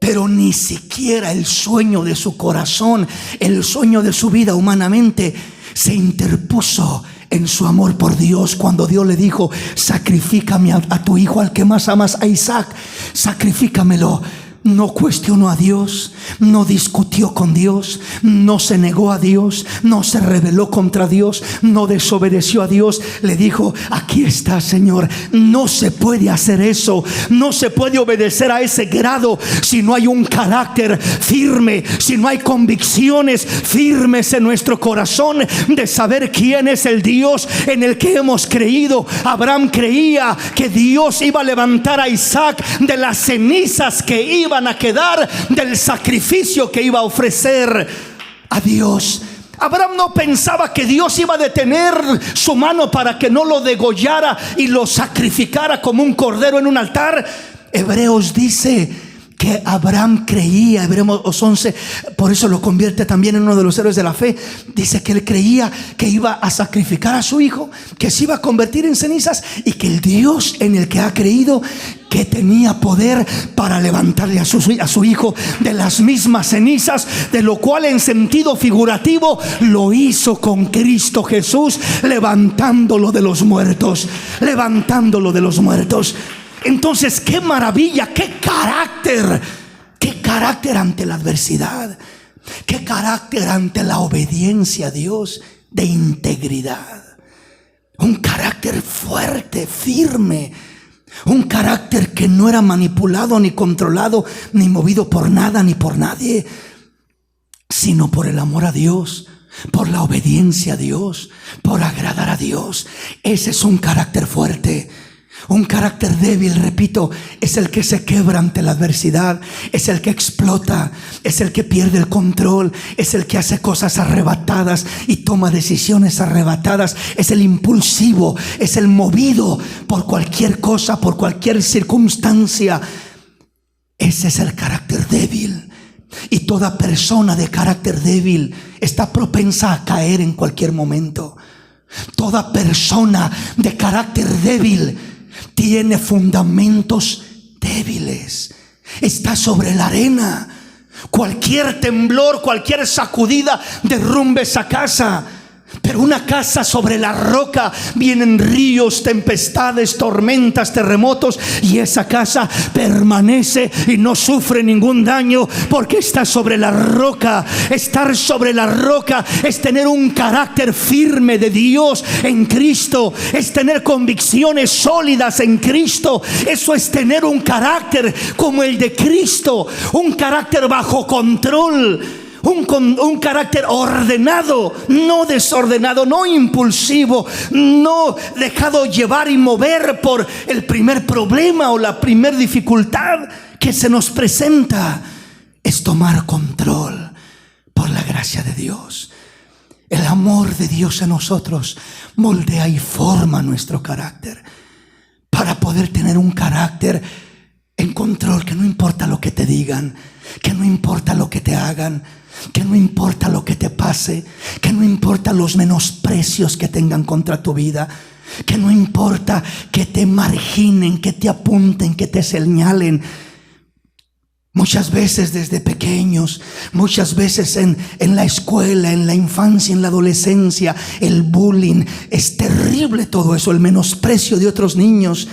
Pero ni siquiera el sueño de su corazón, el sueño de su vida humanamente, se interpuso en su amor por Dios. Cuando Dios le dijo: sacrifícame a tu hijo, al que más amas, a Isaac, sacrifícamelo. No cuestionó a Dios, no discutió con Dios, no se negó a Dios, no se rebeló contra Dios, no desobedeció a Dios. Le dijo: aquí está, Señor. No se puede hacer eso, no se puede obedecer a ese grado si no hay un carácter firme, si no hay convicciones firmes en nuestro corazón de saber quién es el Dios en el que hemos creído. Abraham creía que Dios iba a levantar a Isaac de las cenizas que iban a quedar del sacrificio que iba a ofrecer a Dios. Abraham no pensaba que Dios iba a detener su mano para que no lo degollara y lo sacrificara como un cordero en un altar. Hebreos dice que Abraham creía, Hebreos 11, por eso lo convierte también en uno de los héroes de la fe. Dice que él creía que iba a sacrificar a su hijo, que se iba a convertir en cenizas, y que el Dios en el que ha creído, que tenía poder para levantarle a su hijo de las mismas cenizas, de lo cual en sentido figurativo lo hizo con Cristo Jesús, levantándolo de los muertos, levantándolo de los muertos. Entonces, qué maravilla, qué carácter ante la adversidad, qué carácter ante la obediencia a Dios, de integridad, un carácter fuerte, firme, un carácter que no era manipulado, ni controlado, ni movido por nada, ni por nadie, sino por el amor a Dios, por la obediencia a Dios, por agradar a Dios. Ese es un carácter fuerte. Un carácter débil, repito, es el que se quebra ante la adversidad, es el que explota, es el que pierde el control, es el que hace cosas arrebatadas y toma decisiones arrebatadas, es el impulsivo, es el movido por cualquier cosa, por cualquier circunstancia. Ese es el carácter débil. Y toda persona de carácter débil está propensa a caer en cualquier momento. Toda persona de carácter débil tiene fundamentos débiles, está sobre la arena. Cualquier temblor, cualquier sacudida derrumba esa casa. Pero una casa sobre la roca, vienen ríos, tempestades, tormentas, terremotos, y esa casa permanece y no sufre ningún daño porque está sobre la roca. Estar sobre la roca es tener un carácter firme de Dios en Cristo, es tener convicciones sólidas en Cristo. Eso es tener un carácter como el de Cristo, un carácter bajo control. Un carácter ordenado, no desordenado, no impulsivo, no dejado llevar y mover por el primer problema o la primer dificultad que se nos presenta. Es tomar control por la gracia de Dios. El amor de Dios en nosotros moldea y forma nuestro carácter para poder tener un carácter en control, que no importa lo que te digan, que no importa lo que te hagan, que no importa lo que te pase, que no importa los menosprecios que tengan contra tu vida, que no importa que te marginen, que te apunten, que te señalen. Muchas veces desde pequeños, muchas veces en la escuela, en la infancia, en la adolescencia, el bullying, es terrible todo eso, el menosprecio de otros niños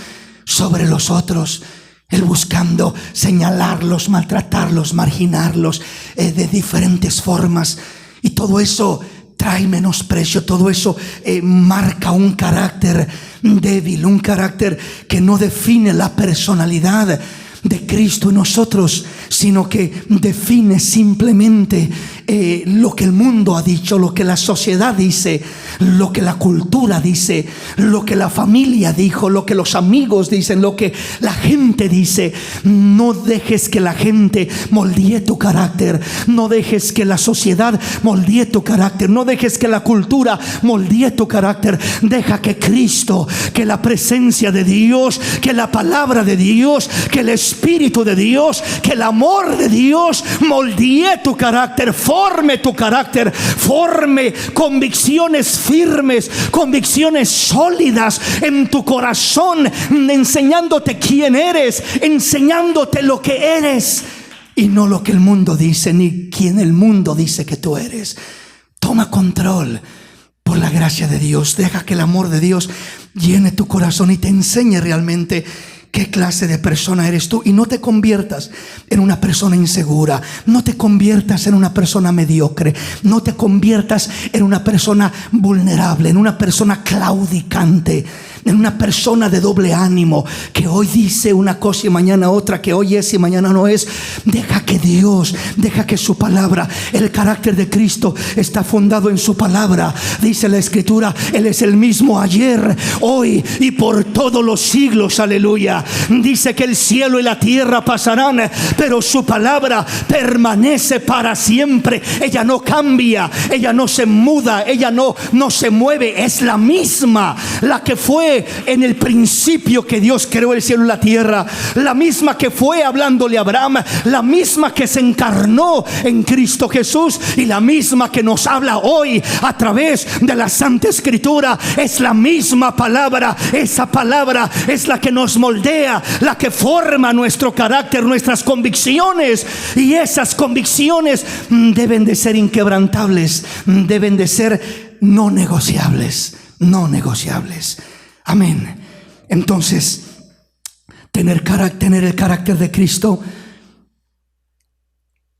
sobre los otros. El buscando señalarlos, maltratarlos, marginarlos de diferentes formas. Y todo eso trae menosprecio, todo eso marca un carácter débil, un carácter que no define la personalidad de Cristo en nosotros, sino que define simplemente lo que el mundo ha dicho, lo que la sociedad dice, lo que la cultura dice, lo que la familia dijo, lo que los amigos dicen, lo que la gente dice. No dejes que la gente moldee tu carácter, no dejes que la sociedad moldee tu carácter, no dejes que la cultura moldee tu carácter. Deja que Cristo, que la presencia de Dios, que la palabra de Dios, que el Espíritu de Dios, que el amor de Dios moldee tu carácter, forme tu carácter, forme convicciones firmes, convicciones sólidas en tu corazón, enseñándote quién eres, enseñándote lo que eres y no lo que el mundo dice, ni quien el mundo dice que tú eres. Toma control por la gracia de Dios. Deja que el amor de Dios llene tu corazón y te enseñe realmente qué clase de persona eres tú. Y no te conviertas en una persona insegura, no te conviertas en una persona mediocre, no te conviertas en una persona vulnerable, en una persona claudicante, en una persona de doble ánimo, que hoy dice una cosa y mañana otra, que hoy es y mañana no es. Deja que Dios, deja que su palabra, el carácter de Cristo está fundado en su palabra. Dice la Escritura, Él es el mismo ayer, hoy y por todos los siglos. Aleluya. Dice que el cielo y la tierra pasarán, pero su palabra permanece para siempre. Ella no cambia, ella no se muda, ella no se mueve. Es la misma, la que fue en el principio que Dios creó el cielo y la tierra, la misma que fue hablándole a Abraham, la misma que se encarnó en Cristo Jesús y la misma que nos habla hoy a través de la Santa Escritura. Es la misma palabra. Esa palabra es la que nos moldea, la que forma nuestro carácter, nuestras convicciones, y esas convicciones deben de ser inquebrantables, deben de ser no negociables, no negociables. Amén. Entonces, tener el carácter de Cristo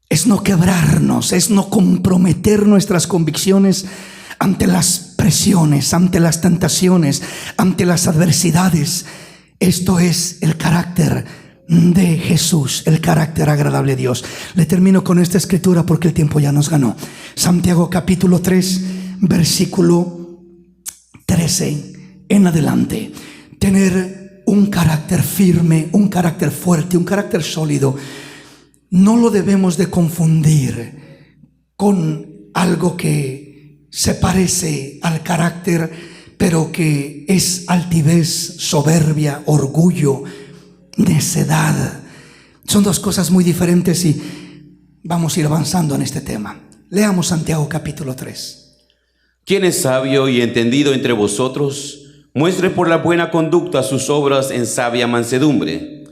es no quebrarnos, es no comprometer nuestras convicciones ante las presiones, ante las tentaciones, ante las adversidades. Esto es el carácter de Jesús, el carácter agradable a Dios. Le termino con esta escritura porque el tiempo ya nos ganó. Santiago capítulo 3, versículo 13 en adelante. Tener un carácter firme, un carácter fuerte, un carácter sólido, no lo debemos de confundir con algo que se parece al carácter, pero que es altivez, soberbia, orgullo, necedad. Son dos cosas muy diferentes y vamos a ir avanzando en este tema. Leamos Santiago capítulo 3. ¿Quién es sabio y entendido entre vosotros? Muestre por la buena conducta sus obras en sabia mansedumbre.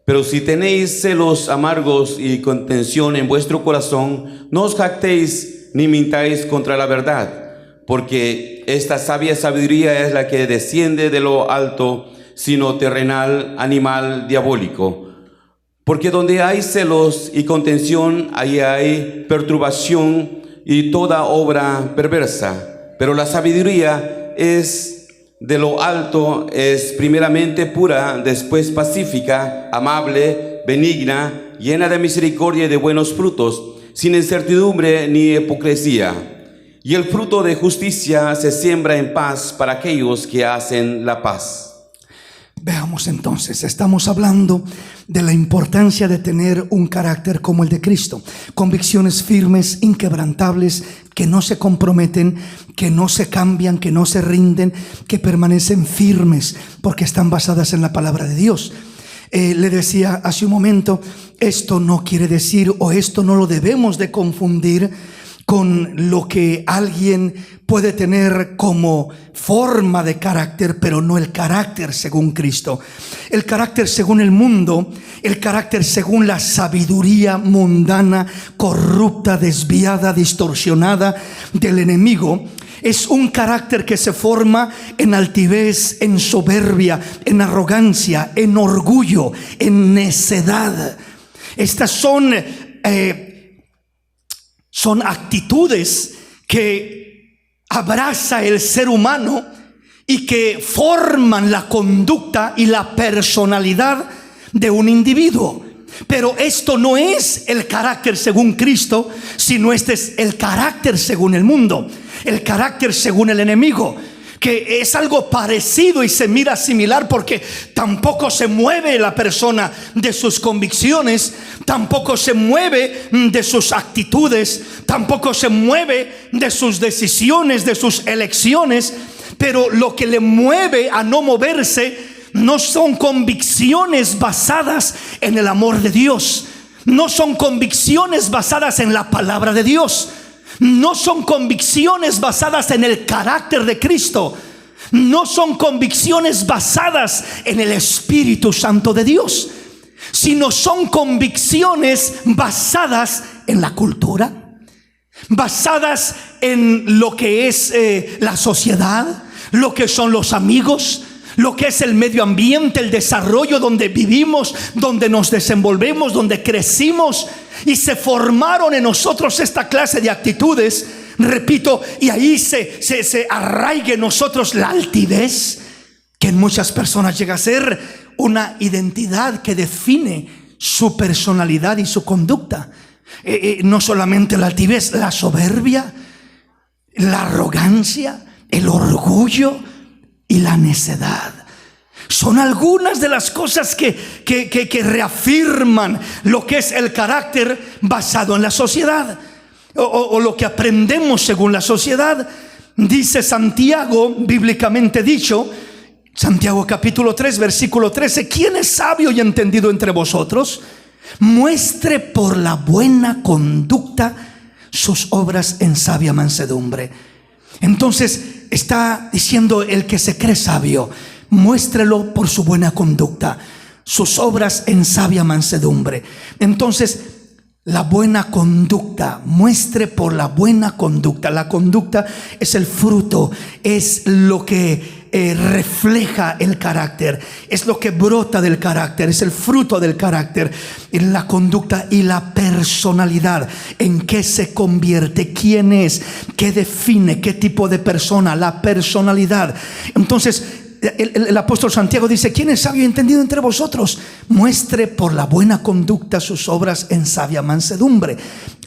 Pero si tenéis celos amargos y contención en vuestro corazón, no os jactéis ni mintáis contra la verdad, porque esta sabia sabiduría es la que desciende de lo alto, sino terrenal, animal, diabólico. Porque donde hay celos y contención, ahí hay perturbación y toda obra perversa. Pero la sabiduría es de lo alto, es primeramente pura, después pacífica, amable, benigna, llena de misericordia y de buenos frutos, sin incertidumbre ni hipocresía. Y el fruto de justicia se siembra en paz para aquellos que hacen la paz. Veamos entonces, estamos hablando de la importancia de tener un carácter como el de Cristo. Convicciones firmes, inquebrantables, que no se comprometen, que no se cambian, que no se rinden, que permanecen firmes porque están basadas en la palabra de Dios. Le decía hace un momento, esto no quiere decir, o esto no lo debemos de confundir con lo que alguien puede tener como forma de carácter, pero no el carácter según Cristo. El carácter según el mundo, el carácter según la sabiduría mundana, corrupta, desviada, distorsionada del enemigo, es un carácter que se forma en altivez, en soberbia, en arrogancia, en orgullo, en necedad. Estas son actitudes que abraza el ser humano y que forman la conducta y la personalidad de un individuo. Pero esto no es el carácter según Cristo, sino este es el carácter según el mundo, el carácter según el enemigo, que es algo parecido y se mira similar, porque tampoco se mueve la persona de sus convicciones, tampoco se mueve de sus actitudes, tampoco se mueve de sus decisiones, de sus elecciones, pero lo que le mueve a no moverse no son convicciones basadas en el amor de Dios, no son convicciones basadas en la palabra de Dios, no son convicciones basadas en el carácter de Cristo, no son convicciones basadas en el Espíritu Santo de Dios, sino son convicciones basadas en la cultura, basadas en lo que es la sociedad, lo que son los amigos, lo que es el medio ambiente, el desarrollo donde vivimos, donde nos desenvolvemos, donde crecimos, y se formaron en nosotros esta clase de actitudes, repito, y ahí se arraiga en nosotros la altivez, que en muchas personas llega a ser una identidad que define su personalidad y su conducta. No solamente la altivez, la soberbia, la arrogancia, el orgullo y la necedad. Son algunas de las cosas que reafirman lo que es el carácter basado en la sociedad, o lo que aprendemos según la sociedad. Dice Santiago, bíblicamente dicho, Santiago capítulo 3 versículo 13: ¿quién es sabio y entendido entre vosotros? Muestre por la buena conducta sus obras en sabia mansedumbre. Entonces está diciendo: el que se cree sabio, muéstrelo por su buena conducta, sus obras en sabia mansedumbre. Entonces, la buena conducta, muestre por la buena conducta. La conducta es el fruto, es lo que refleja el carácter, es lo que brota del carácter, es el fruto del carácter. La conducta y la personalidad, en qué se convierte, quién es, qué define, qué tipo de persona, la personalidad. Entonces el apóstol Santiago dice: ¿quién es sabio y entendido entre vosotros? Muestre por la buena conducta sus obras en sabia mansedumbre.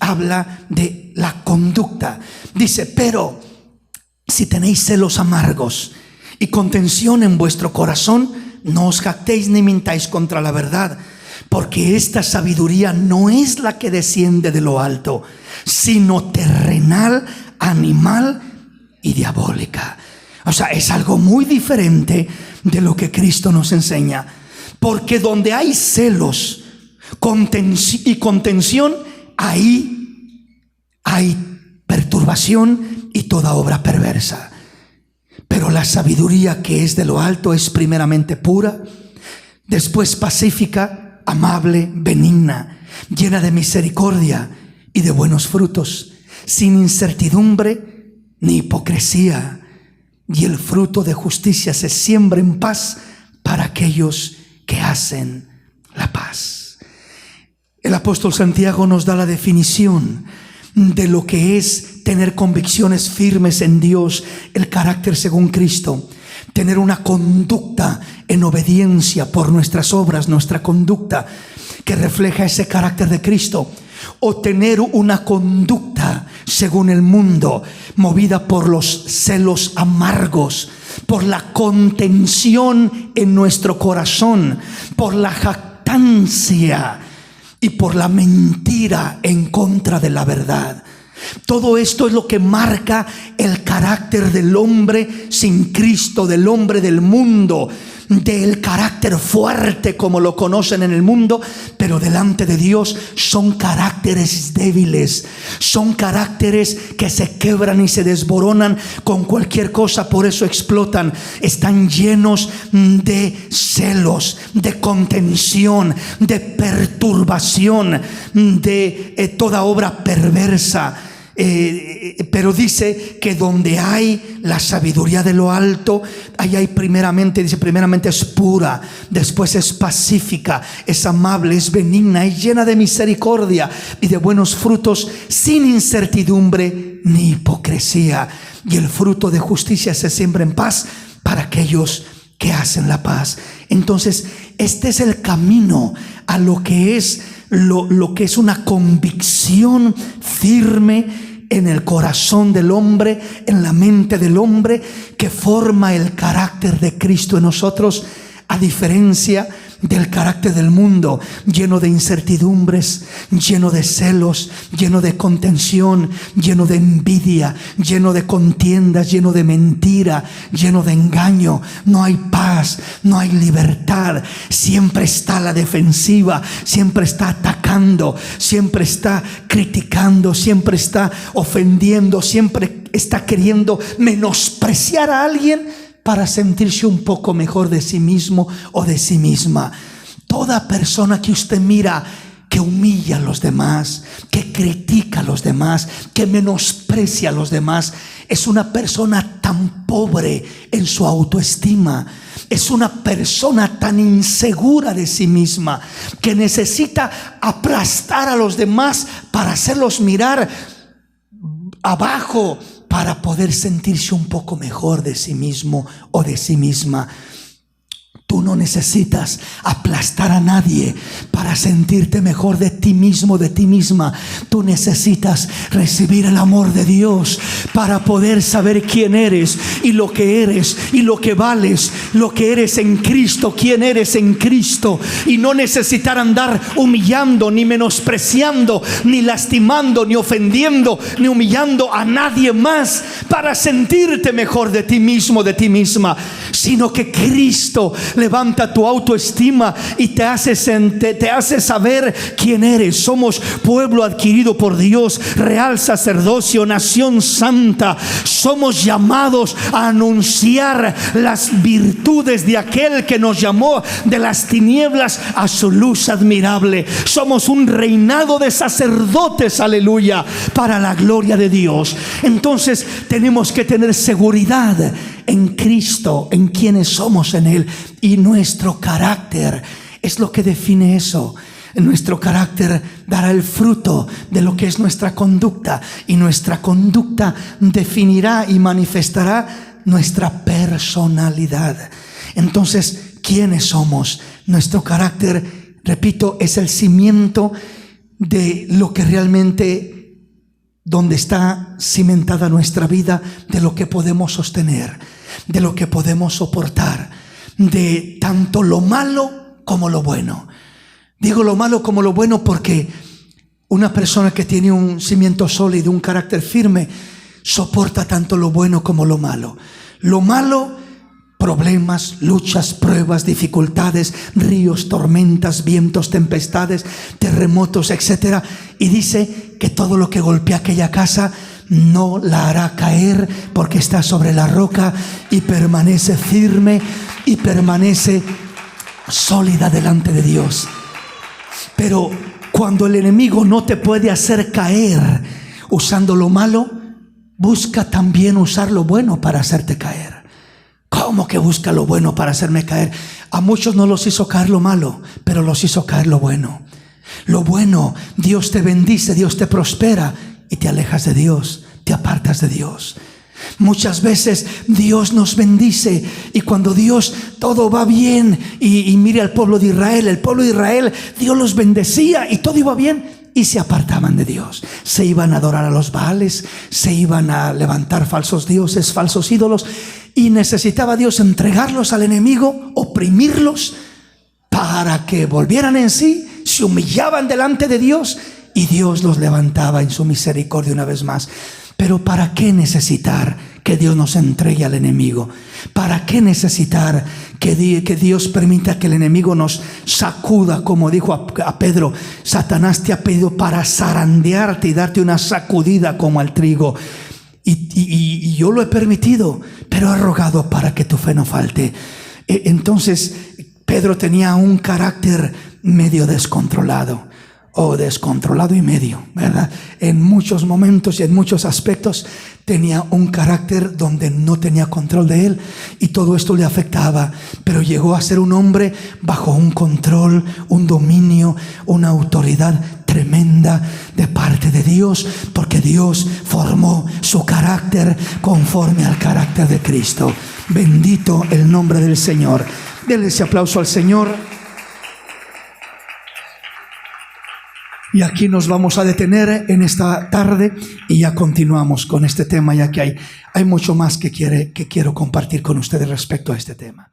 Habla de la conducta. Dice: pero si tenéis celos amargos y contención en vuestro corazón, no os jactéis ni mintáis contra la verdad, porque esta sabiduría no es la que desciende de lo alto, sino terrenal, animal y diabólica. O sea, es algo muy diferente de lo que Cristo nos enseña. Porque donde hay celos y contención, ahí hay perturbación y toda obra perversa. Pero la sabiduría que es de lo alto es primeramente pura, después pacífica, amable, benigna, llena de misericordia y de buenos frutos, sin incertidumbre ni hipocresía. Y el fruto de justicia se siembra en paz para aquellos que hacen la paz. El apóstol Santiago nos da la definición de lo que es tener convicciones firmes en Dios, el carácter según Cristo. Tener una conducta en obediencia por nuestras obras, nuestra conducta que refleja ese carácter de Cristo. O tener una conducta según el mundo, movida por los celos amargos, por la contención en nuestro corazón, por la jactancia y por la mentira en contra de la verdad. Todo esto es lo que marca el carácter del hombre sin Cristo, del hombre del mundo, del carácter fuerte como lo conocen en el mundo, pero delante de Dios son caracteres débiles, son caracteres que se quebran y se desboronan con cualquier cosa, por eso explotan. Están llenos de celos, de contención, de perturbación, de toda obra perversa. Pero dice que donde hay la sabiduría de lo alto, ahí hay primeramente es pura, después es pacífica, es amable, es benigna, es llena de misericordia y de buenos frutos, sin incertidumbre ni hipocresía. Y el fruto de justicia se siembra en paz para aquellos que hacen la paz. Entonces, este es el camino a lo que es lo que es una convicción firme en el corazón del hombre, en la mente del hombre, que forma el carácter de Cristo en nosotros, a diferencia del carácter del mundo, lleno de incertidumbres, lleno de celos, lleno de contención, lleno de envidia, lleno de contiendas, lleno de mentira, lleno de engaño. No hay paz, no hay libertad. Siempre está a la defensiva, siempre está atacando, siempre está criticando, siempre está ofendiendo, siempre está queriendo menospreciar a alguien para sentirse un poco mejor de sí mismo o de sí misma. Toda persona que usted mira que humilla a los demás, que critica a los demás, que menosprecia a los demás, es una persona tan pobre en su autoestima, es una persona tan insegura de sí misma, que necesita aplastar a los demás para hacerlos mirar abajo, para poder sentirse un poco mejor de sí mismo o de sí misma. Tú no necesitas aplastar a nadie para sentirte mejor de ti mismo, de ti misma. Tú necesitas recibir el amor de Dios para poder saber quién eres y lo que vales, lo que eres en Cristo, quién eres en Cristo, y no necesitar andar humillando, ni menospreciando, ni lastimando, ni ofendiendo, ni humillando a nadie más para sentirte mejor de ti mismo, de ti misma, sino que Cristo levanta tu autoestima y te hace saber quién eres. Somos pueblo adquirido por Dios, real sacerdocio, nación santa. Somos llamados a anunciar las virtudes de aquel que nos llamó de las tinieblas a su luz admirable. Somos un reinado de sacerdotes, aleluya, para la gloria de Dios. Entonces tenemos que tener seguridad en Cristo, en quienes somos en Él, y nuestro carácter es lo que define eso. Nuestro carácter dará el fruto de lo que es nuestra conducta, y nuestra conducta definirá y manifestará nuestra personalidad. Entonces, ¿quiénes somos? Nuestro carácter, repito, es el cimiento de lo que realmente, donde está cimentada nuestra vida, de lo que podemos sostener, de lo que podemos soportar, de tanto lo malo como lo bueno. Digo lo malo como lo bueno porque una persona que tiene un cimiento sólido, un carácter firme, soporta tanto lo bueno como lo malo. Lo malo, problemas, luchas, pruebas, dificultades, ríos, tormentas, vientos, tempestades, terremotos, etc. Y dice que todo lo que golpea aquella casa no la hará caer, porque está sobre la roca y permanece firme y permanece sólida delante de Dios. Pero cuando el enemigo no te puede hacer caer usando lo malo, busca también usar lo bueno para hacerte caer. ¿Cómo que busca lo bueno para hacerme caer? A muchos no los hizo caer lo malo, pero los hizo caer lo bueno. Lo bueno, Dios te bendice, Dios te prospera, y te alejas de Dios, te apartas de Dios. Muchas veces Dios nos bendice, y cuando Dios todo va bien, y mire al pueblo de Israel, Dios los bendecía y todo iba bien, y se apartaban de Dios. Se iban a adorar a los Baales, se iban a levantar falsos dioses, falsos ídolos, y necesitaba Dios entregarlos al enemigo, oprimirlos, para que volvieran en sí, se humillaban delante de Dios, y Dios los levantaba en su misericordia una vez más. Pero ¿para qué necesitar que Dios nos entregue al enemigo? ¿Para qué necesitar que Dios permita que el enemigo nos sacuda? Como dijo a Pedro, Satanás te ha pedido para zarandearte y darte una sacudida como al trigo. Y yo lo he permitido, pero he rogado para que tu fe no falte. Entonces Pedro tenía un carácter medio descontrolado, o descontrolado y medio, ¿verdad? En muchos momentos y en muchos aspectos tenía un carácter donde no tenía control de él, y todo esto le afectaba. Pero llegó a ser un hombre bajo un control, un dominio, una autoridad tremenda de parte de Dios, porque Dios formó su carácter conforme al carácter de Cristo. Bendito el nombre del Señor. Denle ese aplauso al Señor. Y aquí nos vamos a detener en esta tarde y ya continuamos con este tema, ya que hay mucho más que quiero compartir con ustedes respecto a este tema.